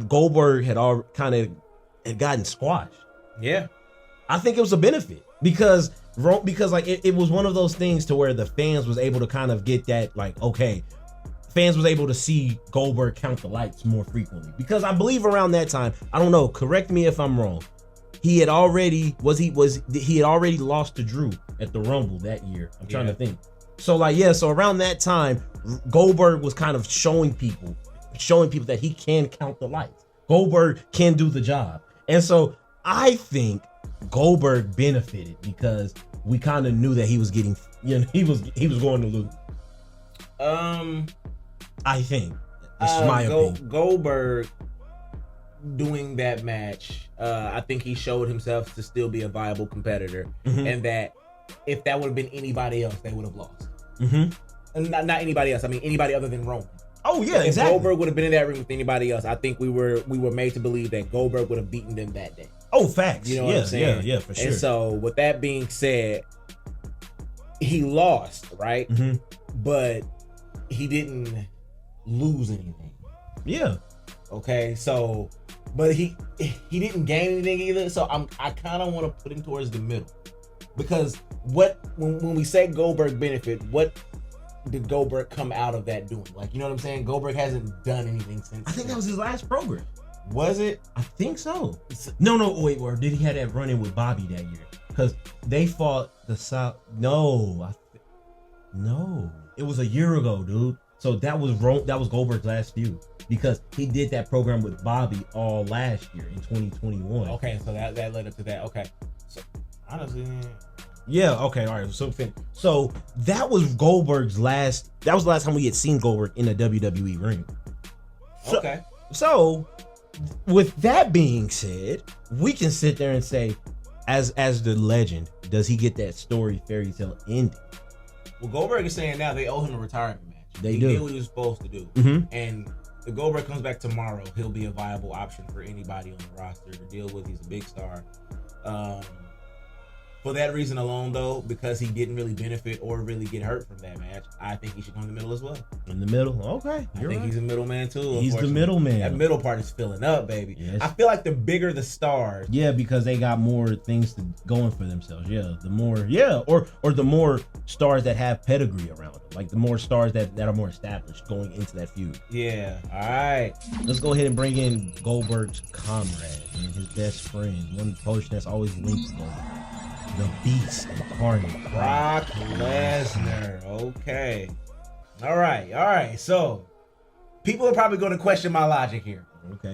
Goldberg had gotten squashed. Yeah. I think it was a benefit because like it was one of those things to where the fans was able to kind of get that, like, okay, fans was able to see Goldberg count the lights more frequently, because I believe around that time, I don't know, correct me if I'm wrong, he had already lost to Drew at the Rumble that year. I'm trying to think. So so around that time, Goldberg was kind of showing people that he can count the lights. Goldberg can do the job. And so I think Goldberg benefited because we kind of knew that he was getting, he was going to lose. I think that's my opinion. Goldberg doing that match, I think he showed himself to still be a viable competitor, and that if that would have been anybody else, they would have lost. And not anybody else. I mean anybody other than Roman. Oh yeah, if exactly. Goldberg would have been in that ring with anybody else, I think we were made to believe that Goldberg would have beaten them that day. Oh, facts. You know what I'm saying? Yeah, for sure. And so, with that being said, he lost, right? But he didn't lose anything. Yeah. Okay, so, but he didn't gain anything either. So I kind of want to put him towards the middle, because when we say Goldberg benefit, what did Goldberg come out of that doing? Like, you know what I'm saying? Goldberg hasn't done anything since. I think that was his last program. Was it? I think so. No, wait, or did he have that run-in with Bobby that year? Because they fought the South. No, it was a year ago, dude. So that was Goldberg's last feud, because he did that program with Bobby all last year in 2021. Okay, so that led up to that. Okay, so honestly, Yeah, okay, all right. So that was Goldberg's last. That was the last time we had seen Goldberg in a WWE ring. Okay. So, with that being said, we can sit there and say, as the legend, does he get that story fairy tale ending? Well, Goldberg is saying now they owe him a retirement match. They he do. did what he was supposed to do. Mm-hmm. And if Goldberg comes back tomorrow, he'll be a viable option for anybody on the roster to deal with. He's a big star. For that reason alone, though, because he didn't really benefit or really get hurt from that match, I think he should go in the middle as well. In the middle? Okay. I think he's a middleman, too. He's the middleman. That middle part is filling up, baby. Yes. I feel like the bigger the stars. Yeah, because they got more things going for themselves. Yeah, the more, or the more stars that have pedigree around them. Like the more stars that are more established going into that feud. Yeah, all right. Let's go ahead and bring in Goldberg's comrade and his best friend. One person that's always linked to Goldberg. The Beast incarnate. Brock Lesnar. Okay. All right. So, people are probably going to question my logic here.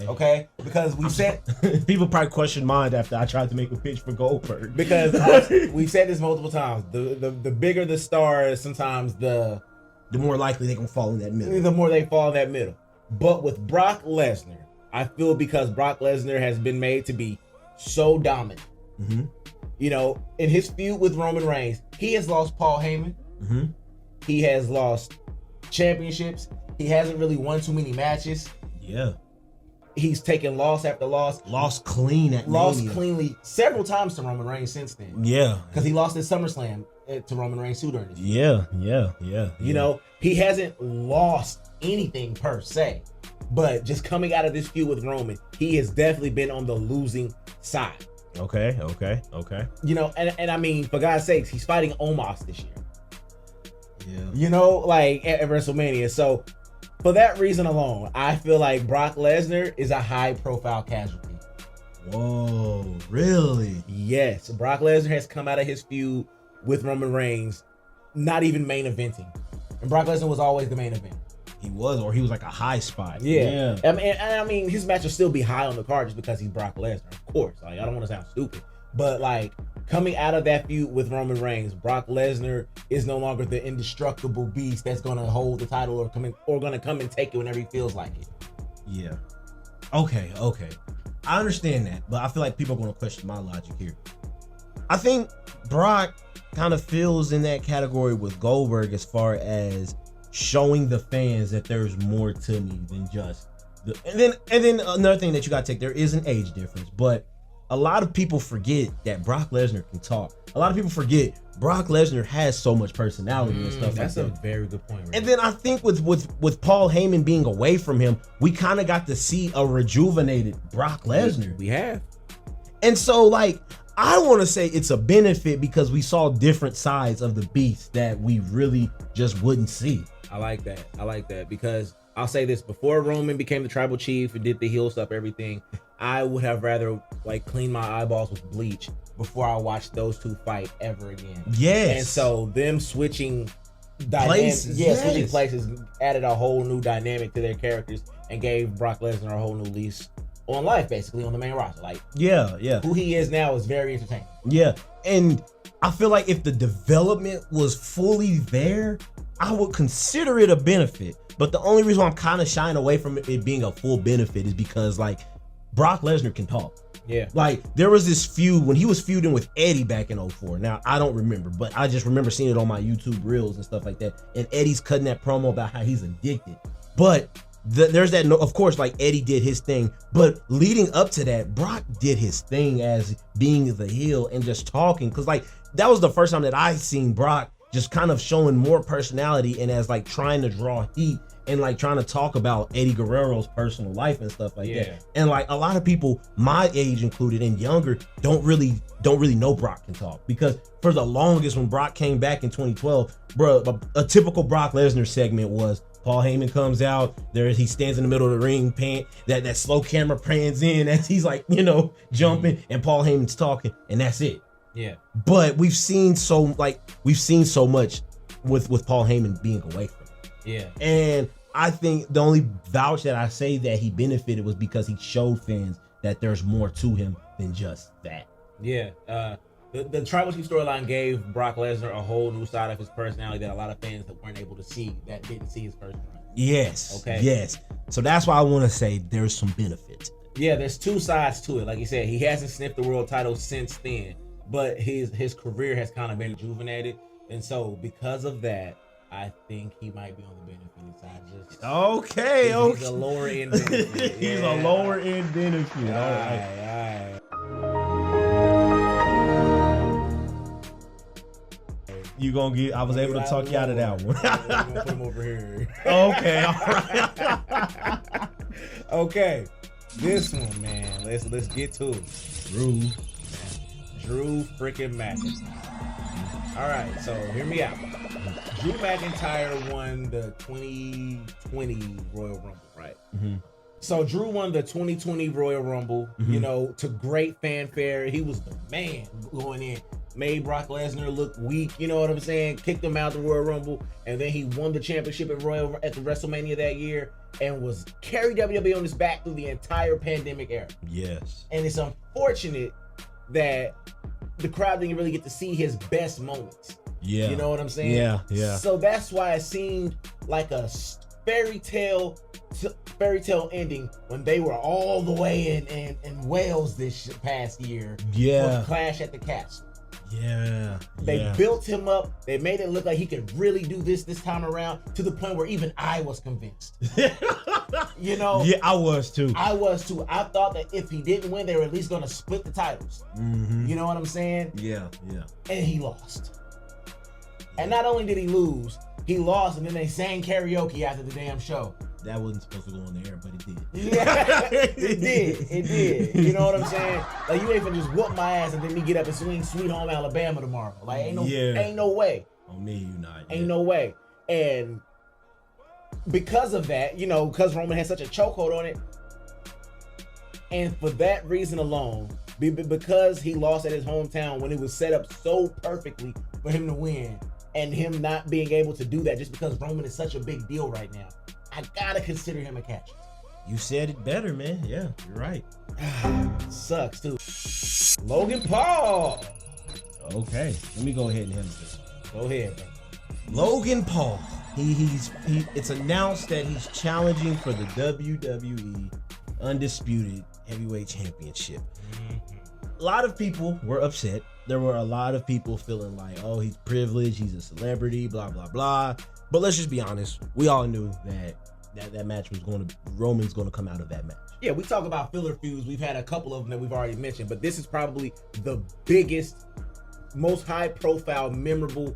Okay? Because we said... People probably question mine after I tried to make a pitch for Goldberg. Because we've said this multiple times. The bigger the stars, sometimes the more likely they're going to fall in that middle. The more they fall in that middle. But with Brock Lesnar, I feel because Brock Lesnar has been made to be so dominant. Mm-hmm. You know, in his feud with Roman Reigns, he has lost Paul Heyman. Mm-hmm. He has lost championships. He hasn't really won too many matches. Yeah. He's taken loss after loss. Lost cleanly several times to Roman Reigns since then. Yeah. Because he lost his SummerSlam to Roman Reigns too during this year. Yeah. You know, he hasn't lost anything per se. But just coming out of this feud with Roman, he has definitely been on the losing side. Okay. You know, and I mean, for God's sakes, he's fighting Omos this year. Yeah. You know, like at WrestleMania. So for that reason alone, I feel like Brock Lesnar is a high profile casualty. Whoa, really? Yes. Brock Lesnar has come out of his feud with Roman Reigns, not even main eventing. And Brock Lesnar was always the main event. He was like a high spot. Yeah. I mean, his match will still be high on the card just because he's Brock Lesnar, of course. Like, I don't want to sound stupid. But, like, coming out of that feud with Roman Reigns, Brock Lesnar is no longer the indestructible beast that's going to hold the title or going to come and take it whenever he feels like it. Yeah. Okay. I understand that, but I feel like people are going to question my logic here. I think Brock kind of fills in that category with Goldberg as far as showing the fans that there's more to me than just and then another thing that you gotta take, there is an age difference, but a lot of people forget that Brock Lesnar can talk. A lot of people forget Brock Lesnar has so much personality and stuff. That's like a that. very good point. Right? And then I think with Paul Heyman being away from him, we kind of got to see a rejuvenated Brock Lesnar. We have. And so, like, I want to say it's a benefit because we saw different sides of the beast that we really just wouldn't see. I like that because I'll say this: before Roman became the tribal chief and did the heel stuff, everything, I would have rather like cleaned my eyeballs with bleach before I watched those two fight ever again. Yes. And so them switching places, switching places added a whole new dynamic to their characters and gave Brock Lesnar a whole new lease on life, basically on the main roster. Like, yeah, who he is now is very entertaining. Yeah, and I feel like if the development was fully there, I would consider it a benefit. But the only reason why I'm kind of shying away from it being a full benefit is because, like, Brock Lesnar can talk. Yeah. Like, there was this feud when he was feuding with Eddie back in 2004. Now, I don't remember, but I just remember seeing it on my YouTube reels and stuff like that. And Eddie's cutting that promo about how he's addicted. But there's that, of course, like, Eddie did his thing. But leading up to that, Brock did his thing as being the heel and just talking. Because, like, that was the first time that I seen Brock just kind of showing more personality and as, like, trying to draw heat and, like, trying to talk about Eddie Guerrero's personal life and stuff like that. And, like, a lot of people, my age included and younger, don't really know Brock can talk. Because for the longest, when Brock came back in 2012, bro, a typical Brock Lesnar segment was Paul Heyman comes out there, he stands in the middle of the ring, that slow camera pans in as he's, like, you know, jumping, and Paul Heyman's talking, and that's it. Yeah. But we've seen so much with Paul Heyman being away from him. Yeah. And I think the only vouch that I say that he benefited was because he showed fans that there's more to him than just that. Yeah. The Tribal Chief storyline gave Brock Lesnar a whole new side of his personality that a lot of fans that weren't able to see, that didn't see his first run. Yes. Okay. Yes. So that's why I want to say there's some benefits. Yeah, there's two sides to it. Like you said, he hasn't sniffed the world title since then, but his career has kind of been rejuvenated, and so because of that, I think he might be on the benefited side. Okay. He's a lower end benefit. He's a lower end benefit. All right. You gonna get? I was able to talk you out of that one. I'm gonna put him over here. Okay, all right. Okay, this one, man. Let's get to it. Drew freaking McIntyre. All right, so hear me out. Drew McIntyre won the 2020 Royal Rumble, right? Mm-hmm. So Drew won the 2020 Royal Rumble, Mm-hmm. you know, to great fanfare. He was the man going in. Made Brock Lesnar look weak, you know what I'm saying? Kicked him out the Royal Rumble, and then he won the championship at the WrestleMania that year, and was carried WWE on his back through the entire pandemic era. Yes. And it's unfortunate that the crowd didn't really get to see his best moments. Yeah. You know what I'm saying? Yeah. So that's why it seemed like a fairy tale ending when they were all the way in Wales this past year. Yeah. For Clash at the Castle. Yeah. They built him up. They made it look like he could really do this time around, to the point where even I was convinced. You know? Yeah, I was too. I thought that if he didn't win, they were at least going to split the titles. Mm-hmm. You know what I'm saying? Yeah. And he lost. And not only did he lose, he lost, and then they sang karaoke after the damn show. That wasn't supposed to go on the air, but it did. Yeah, it did. You know what I'm saying? Like, you ain't finna just whoop my ass and then me get up and swing Sweet Home Alabama tomorrow. Like, ain't no way. On me, you not. Ain't no way. And because of that, you know, because Roman had such a chokehold on it, and for that reason alone, because he lost at his hometown when it was set up so perfectly for him to win, and him not being able to do that just because Roman is such a big deal right now, I gotta consider him a catch. You said it better, man. Yeah, you're right. Sucks too. Logan Paul. Okay, let me go ahead and handle this. Go ahead, bro. Logan Paul. It's announced that he's challenging for the WWE Undisputed Heavyweight Championship. A lot of people were upset. There were a lot of people feeling like, oh, he's privileged, he's a celebrity, blah, blah, blah. But let's just be honest. We all knew that match was Roman's going to come out of that match. Yeah, we talk about filler feuds. We've had a couple of them that we've already mentioned, but this is probably the biggest, most high profile, memorable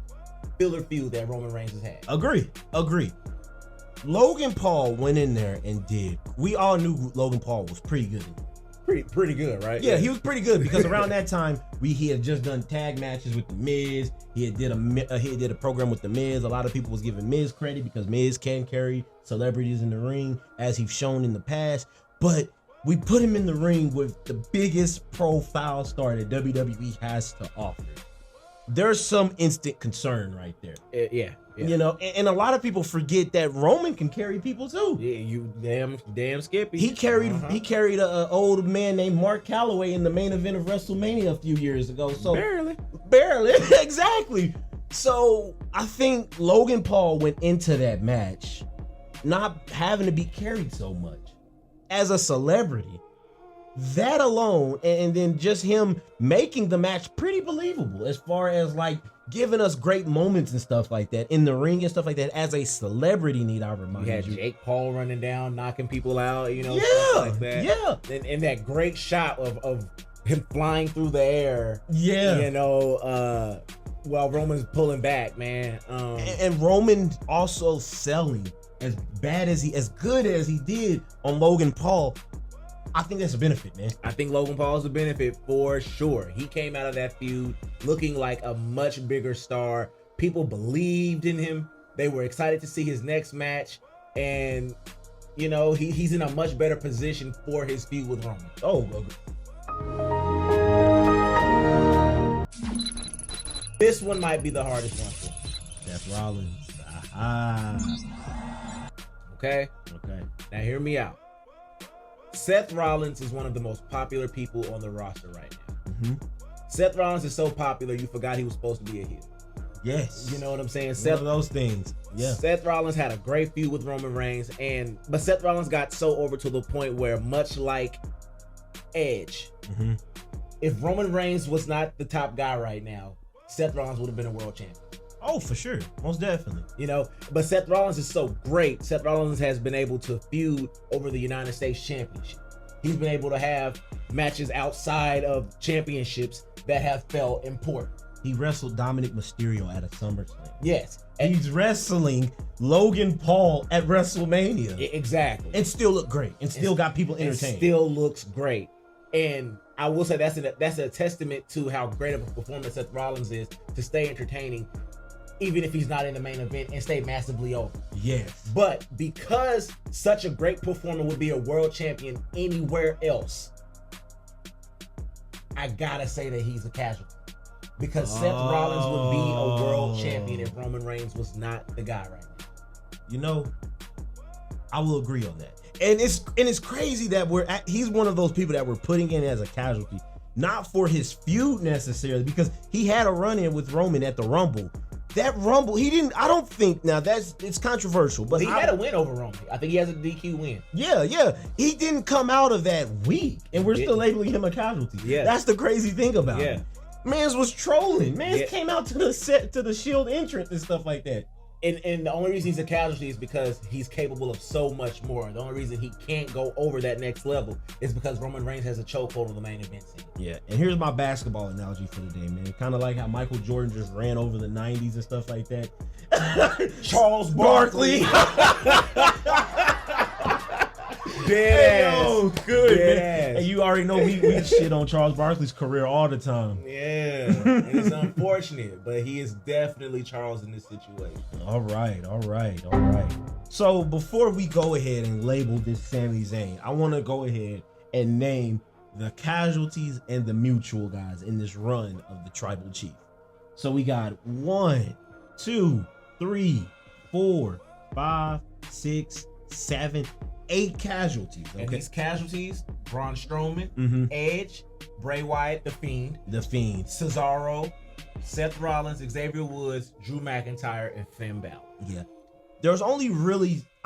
filler feud that Roman Reigns has had. Agree. Logan Paul went in there and did. We all knew Logan Paul was pretty good. Pretty good, right? Yeah, he was pretty good because around that time he had just done tag matches with the Miz. He did a program with the Miz. A lot of people was giving Miz credit because Miz can carry celebrities in the ring, as he's shown in the past. But we put him in the ring with the biggest profile star that WWE has to offer. There's some instant concern right there. Yeah. You know, and a lot of people forget that Roman can carry people too. Yeah, you damn Skippy. He carried an old man named Mark Calloway in the main event of WrestleMania a few years ago. So barely, exactly. So I think Logan Paul went into that match not having to be carried so much as a celebrity. That alone, and then just him making the match pretty believable as far as like giving us great moments and stuff like that in the ring and stuff like that as a celebrity. Need I remind you? You had Jake Paul running down, knocking people out, you know, stuff like that. Yeah. And that great shot of him flying through the air. Yeah. You know, while Roman's pulling back, man. And Roman also selling as good as he did on Logan Paul. I think that's a benefit, man. I think Logan Paul is a benefit for sure. He came out of that feud looking like a much bigger star. People believed in him. They were excited to see his next match. And, you know, he's in a much better position for his feud with Roman. Oh, this one might be the hardest one for him. Seth Rollins. Okay? Now hear me out. Seth Rollins is one of the most popular people on the roster right now. Mm-hmm. Seth Rollins is so popular, you forgot he was supposed to be a heel. Yes. You know what I'm saying? One of those things. Yeah. Seth Rollins had a great feud with Roman Reigns, but Seth Rollins got so over to the point where, much like Edge, if Roman Reigns was not the top guy right now, Seth Rollins would have been a world champion. Oh, for sure. Most definitely. You know, but Seth Rollins is so great. Seth Rollins has been able to feud over the United States Championship. He's been able to have matches outside of championships that have felt important. He wrestled Dominic Mysterio at a SummerSlam. Yes. And he's wrestling Logan Paul at WrestleMania. Exactly. And still look great. And still got people entertained. It still looks great. And I will say that's a testament to how great of a performer Seth Rollins is to stay entertaining, even if he's not in the main event, and stay massively over. Yes. But because such a great performer would be a world champion anywhere else, I gotta say that he's a casualty. Because Seth Rollins would be a world champion if Roman Reigns was not the guy right now. You know, I will agree on that. And it's crazy that he's one of those people that we're putting in as a casualty, not for his feud necessarily, because he had a run-in with Roman at the Rumble. That Rumble, I don't think, it's controversial, but he had a win over Roman. I think he has a DQ win. Yeah. He didn't come out of that weak, and we're still labeling him a casualty. Yeah. That's the crazy thing about it. Mans was trolling. Mans came out to the Shield entrance and stuff like that. And the only reason he's a casualty is because he's capable of so much more. The only reason he can't go over that next level is because Roman Reigns has a chokehold on the main event scene. Yeah, and here's my basketball analogy for the day, man. Kind of like how Michael Jordan just ran over the 90s and stuff like that. Charles Barkley. Good, man. And you already know we shit on Charles Barkley's career all the time. Yeah, and it's unfortunate, but he is definitely Charles in this situation. All right. So before we go ahead and label this Sami Zayn, I want to go ahead and name the casualties and the mutual guys in this run of the Tribal Chief. So we got 1, 2, 3, 4, 5, 6, 7, 8 casualties. Okay. And these casualties: Braun Strowman, Edge, Bray Wyatt, the Fiend, Cesaro, Seth Rollins, Xavier Woods, Drew McIntyre, and Finn Balor. Yeah. There's only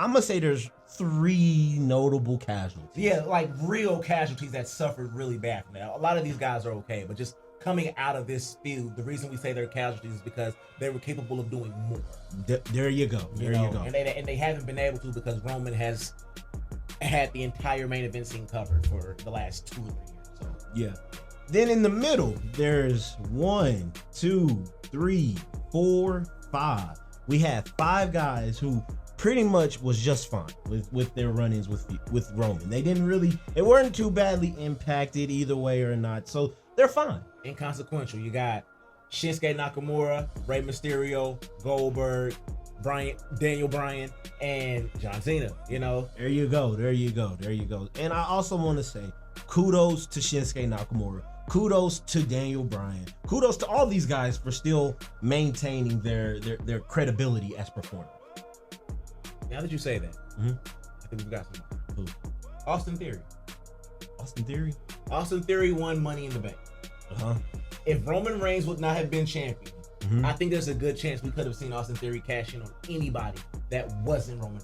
I'm gonna say there's 3 notable casualties. Yeah, like real casualties that suffered really bad from that. A lot of these guys are okay, but just coming out of this feud, the reason we say they're casualties is because they were capable of doing more. There you go. You go. And they haven't been able to because Roman has had the entire main event scene covered for the last 2 or 3 years. So yeah. Then in the middle, there's 1, 2, 3, 4, 5. We have 5 guys who pretty much was just fine with their run-ins with Roman. They weren't too badly impacted either way or not. So they're fine. Inconsequential. You got Shinsuke Nakamura, Rey Mysterio, Goldberg, Daniel Bryan, and John Cena. You know, there you go. And I also want to say kudos to Shinsuke Nakamura, kudos to Daniel Bryan, kudos to all these guys for still maintaining their credibility as performers. Now that you say that, I think we've got some. Austin Theory. Austin Theory won Money in the Bank. If Roman Reigns would not have been champion, I think there's a good chance we could have seen Austin Theory cash in on anybody that wasn't Roman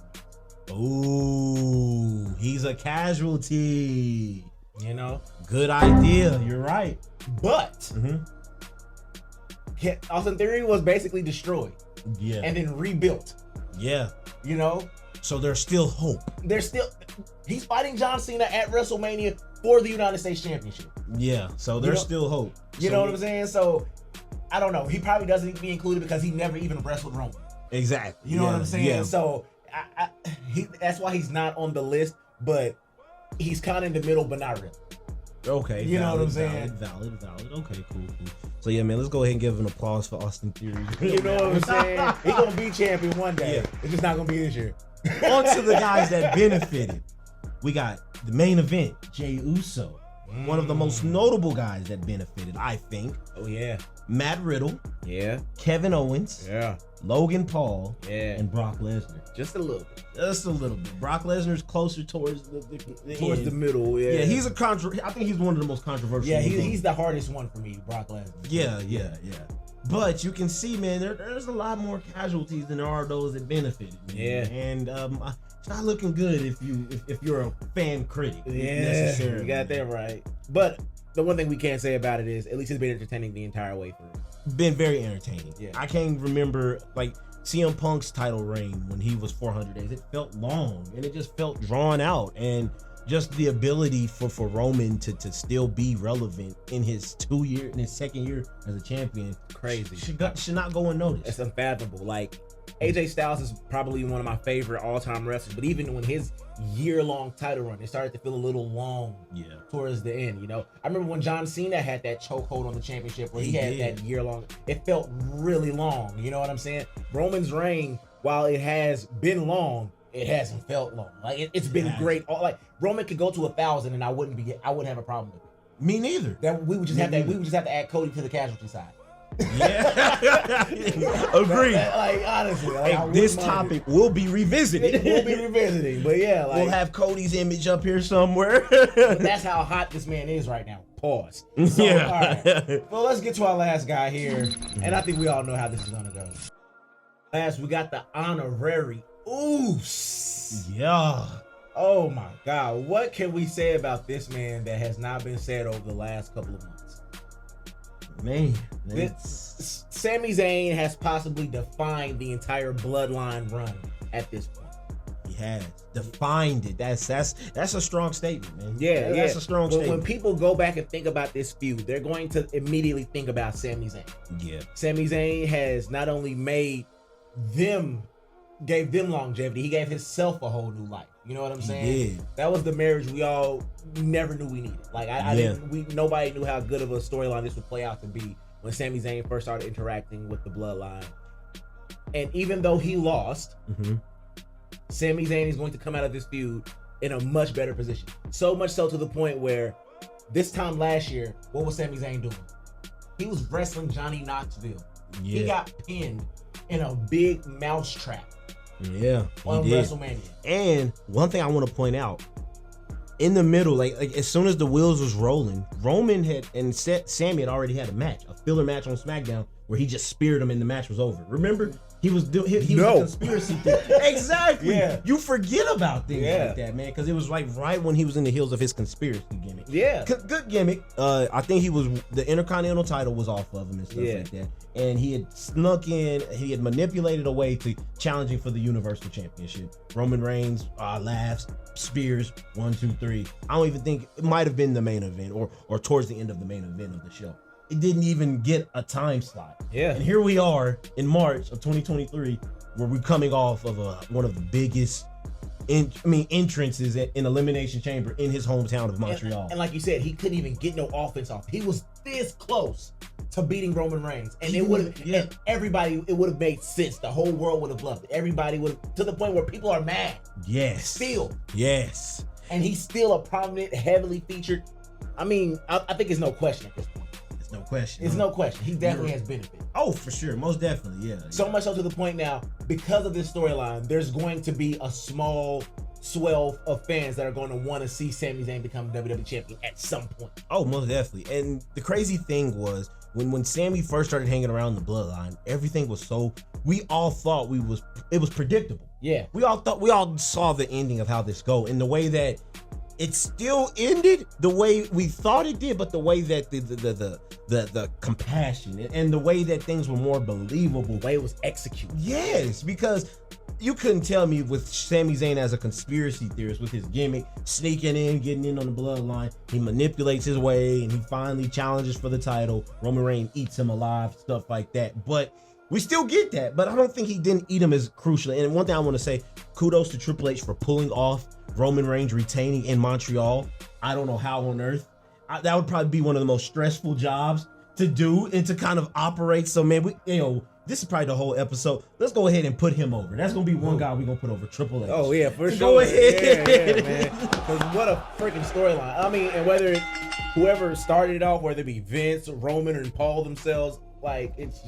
Reigns. Ooh, he's a casualty. You know? Good idea. You're right. But Austin Theory was basically destroyed. Yeah. And then rebuilt. Yeah. You know? So there's still hope. He's fighting John Cena at WrestleMania for the United States Championship. Yeah. So there's still hope. You know what I'm saying? So I don't know. He probably doesn't need to be included because he never even wrestled Roman. Exactly. You know what I'm saying? Yeah. So that's why he's not on the list, but he's kind of in the middle, but not really. Okay. You know what I'm saying? Valid. Okay, cool. So yeah, man, let's go ahead and give an applause for Austin Theory. You know what I'm saying? He's gonna be champion one day. Yeah. It's just not gonna be this year. On to the guys that benefited. We got the main event, Jey Uso One of the most notable guys that benefited, I think. Oh, yeah. Matt Riddle. Yeah. Kevin Owens. Yeah. Logan Paul. Yeah. And Brock Lesnar. Just a little bit. Just a little bit. Brock Lesnar's closer towards the towards end. the middle, yeah. Yeah, he's I think he's one of the most controversial. Yeah, he's the hardest one for me, Brock Lesnar. Yeah. But you can see, man, there's a lot more casualties than there are those that benefited. Man. Yeah. And it's not looking good if you're a fan critic. Yeah, necessarily. you got that right. But the one thing we can't say about it is at least it's been entertaining the entire way through. Been very entertaining. Yeah. I can't remember like CM Punk's title reign when he was 400 days. It felt long and it just felt drawn out, and just the ability for Roman to still be relevant in his second year as a champion. Crazy. Should not go unnoticed. It's unfathomable. Like, AJ Styles is probably one of my favorite all-time wrestlers, but even when his year-long title run, it started to feel a little long towards the end, you know? I remember when John Cena had that chokehold on the championship where he had that year-long, it felt really long, you know what I'm saying? Roman's reign, while it has been long, it hasn't felt long. Like, it's been great. Like, Roman could go to 1,000 and I wouldn't have a problem with it. Me neither. We would just have to add Cody to the casualty side. Yeah. Agreed. Like, honestly, like, this topic will be revisited. We'll be revisiting, but yeah, like, we'll have Cody's image up here somewhere. That's how hot this man is right now. Pause. So, all right. Well, let's get to our last guy here, and I think we all know how this is gonna go. Last, we got the honorary Oos. Yeah. Oh my God, what can we say about this man that has not been said over the last couple of months? Man, Sami Zayn has possibly defined the entire bloodline run at this point. He has defined it. That's a strong statement, man. Yeah, that's a strong statement. When people go back and think about this feud, they're going to immediately think about Sami Zayn. Yeah, Sami Zayn has not only gave them longevity, he gave himself a whole new life. You know what I'm saying? He did. That was the marriage we all never knew we needed. Like, nobody knew how good of a storyline this would play out to be when Sami Zayn first started interacting with the bloodline. And even though he lost, Sami Zayn is going to come out of this feud in a much better position. So much so to the point where this time last year, what was Sami Zayn doing? He was wrestling Johnny Knoxville. Yeah. He got pinned in a big mousetrap. Yeah, on WrestleMania. And one thing I want to point out, in the middle, like as soon as the wheels was rolling, Roman and Sami had already had a filler match on SmackDown where he just speared him and the match was over. Remember? He was a conspiracy thing. Exactly. Yeah. You forget about things like that, man, because it was like right when he was in the heels of his conspiracy gimmick. Yeah. Good gimmick. I think the Intercontinental title was off of him and stuff like that. And he had snuck in, he had manipulated a way to challenging for the Universal Championship. Roman Reigns laughs, spears, 1, 2, 3. I don't even think it might have been the main event or towards the end of the main event of the show. It didn't even get a time slot. Yeah. And here we are in March of 2023, where we're coming off of one of the biggest entrances in Elimination Chamber in his hometown of Montreal. And like you said, he couldn't even get no offense off. He was this close to beating Roman Reigns. And it would have it would have made sense. The whole world would have loved it. Everybody would have, to the point where people are mad. Yes. Still. Yes. And he's still a prominent, heavily featured. I mean, I think it's no question at this point. No question. It's no question. He definitely has benefit. Oh, for sure. Most definitely, yeah. So much so to the point now, because of this storyline, there's going to be a small swell of fans that are going to want to see Sami Zayn become WWE champion at some point. Oh, most definitely. And the crazy thing was, when Sami first started hanging around the bloodline, everything was we all thought it was predictable. Yeah. We all saw the ending of how this go, and the way that it still ended the way we thought it did, but the way that the compassion and the way that things were more believable, the way it was executed. Yes, because you couldn't tell me with Sami Zayn as a conspiracy theorist with his gimmick, sneaking in, getting in on the bloodline, he manipulates his way and he finally challenges for the title. Roman Reigns eats him alive, stuff like that. But we still get that, but I don't think he didn't eat him as crucially. And one thing I want to say, kudos to Triple H for pulling off Roman Reigns retaining in Montreal. I don't know how on earth. That would probably be one of the most stressful jobs to do and to kind of operate. So man, this is probably the whole episode. Let's go ahead and put him over. That's gonna be one guy we're gonna put over Triple H. Oh yeah, for sure. Go ahead, yeah, man. Because what a freaking storyline. I mean, and whether whoever started it off, whether it be Vince, Roman, and Paul themselves, like it's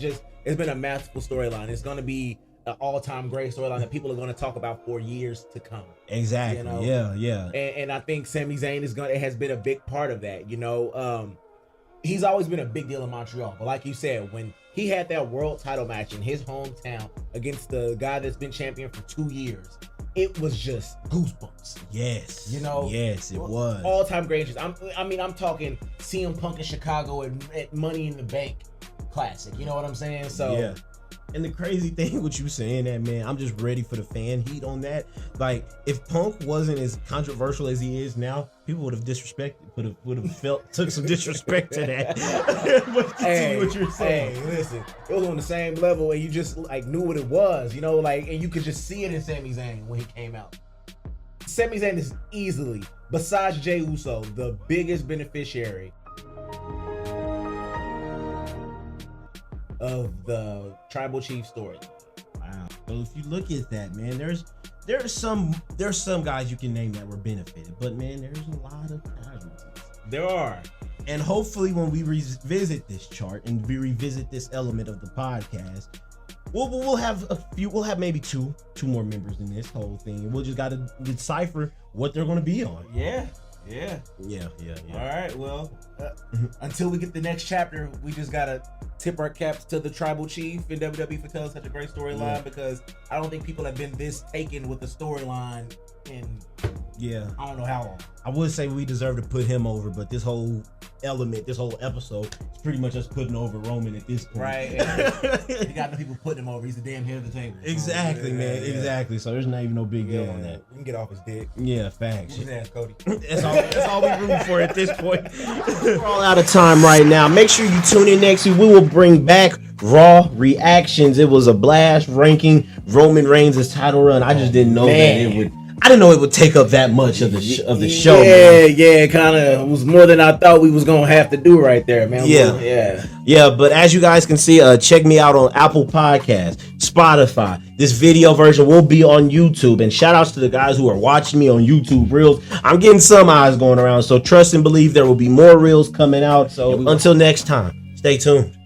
been a masterful storyline. It's gonna be an all-time great storyline that people are gonna talk about for years to come. Exactly. You know? Yeah. And I think Sami Zayn has been a big part of that. You know, he's always been a big deal in Montreal. But like you said, when he had that world title match in his hometown against the guy that's been champion for 2 years, it was just goosebumps. Yes. You know? Yes, it was. All-time greatest. I'm talking CM Punk in Chicago at Money in the Bank Classic. You know what I'm saying? So yeah. And the crazy thing with you saying that, man, I'm just ready for the fan heat on that. Like, if Punk wasn't as controversial as he is now, people would have disrespected, would have took some disrespect to that. But continue what you're saying. Hey, listen, it was on the same level, and you just like knew what it was, you know, like, and you could just see it in Sami Zayn when he came out. Sami Zayn is easily, besides Jey Uso, the biggest beneficiary of the Tribal Chief story. Wow. So if you look at that, man, there's some guys you can name that were benefited, but man, there's a lot of casualties. There are. And hopefully when we revisit this chart and we revisit this element of the podcast, we'll have maybe two more members in this whole thing, and we'll just got to decipher what they're going to be on. Yeah. All right, well, until we get the next chapter, we just gotta tip our caps to the Tribal Chief in WWE for telling such a great storyline, because I don't think people have been this taken with the storyline in I don't know how long. I would say we deserve to put him over, but this whole element, this whole episode, is pretty much us putting over Roman at this point. Right. You got the people putting him over. He's the damn head of the table. Exactly, man. Yeah. Exactly. So there's not even no big deal on that. We can get off his dick. Yeah, facts. His ass, Cody. That's all we room for at this point. We're all out of time right now. Make sure you tune in next week. We will bring back Raw reactions. It was a blast ranking Roman Reigns' title run. I just didn't know that it would. I didn't know it would take up that much of the show. Yeah, kind of was more than I thought we was gonna have to do right there, man. Yeah. But as you guys can see, check me out on Apple Podcasts, Spotify. This video version will be on YouTube. And shout outs to the guys who are watching me on YouTube Reels. I'm getting some eyes going around, so trust and believe there will be more Reels coming out. So until next time, stay tuned.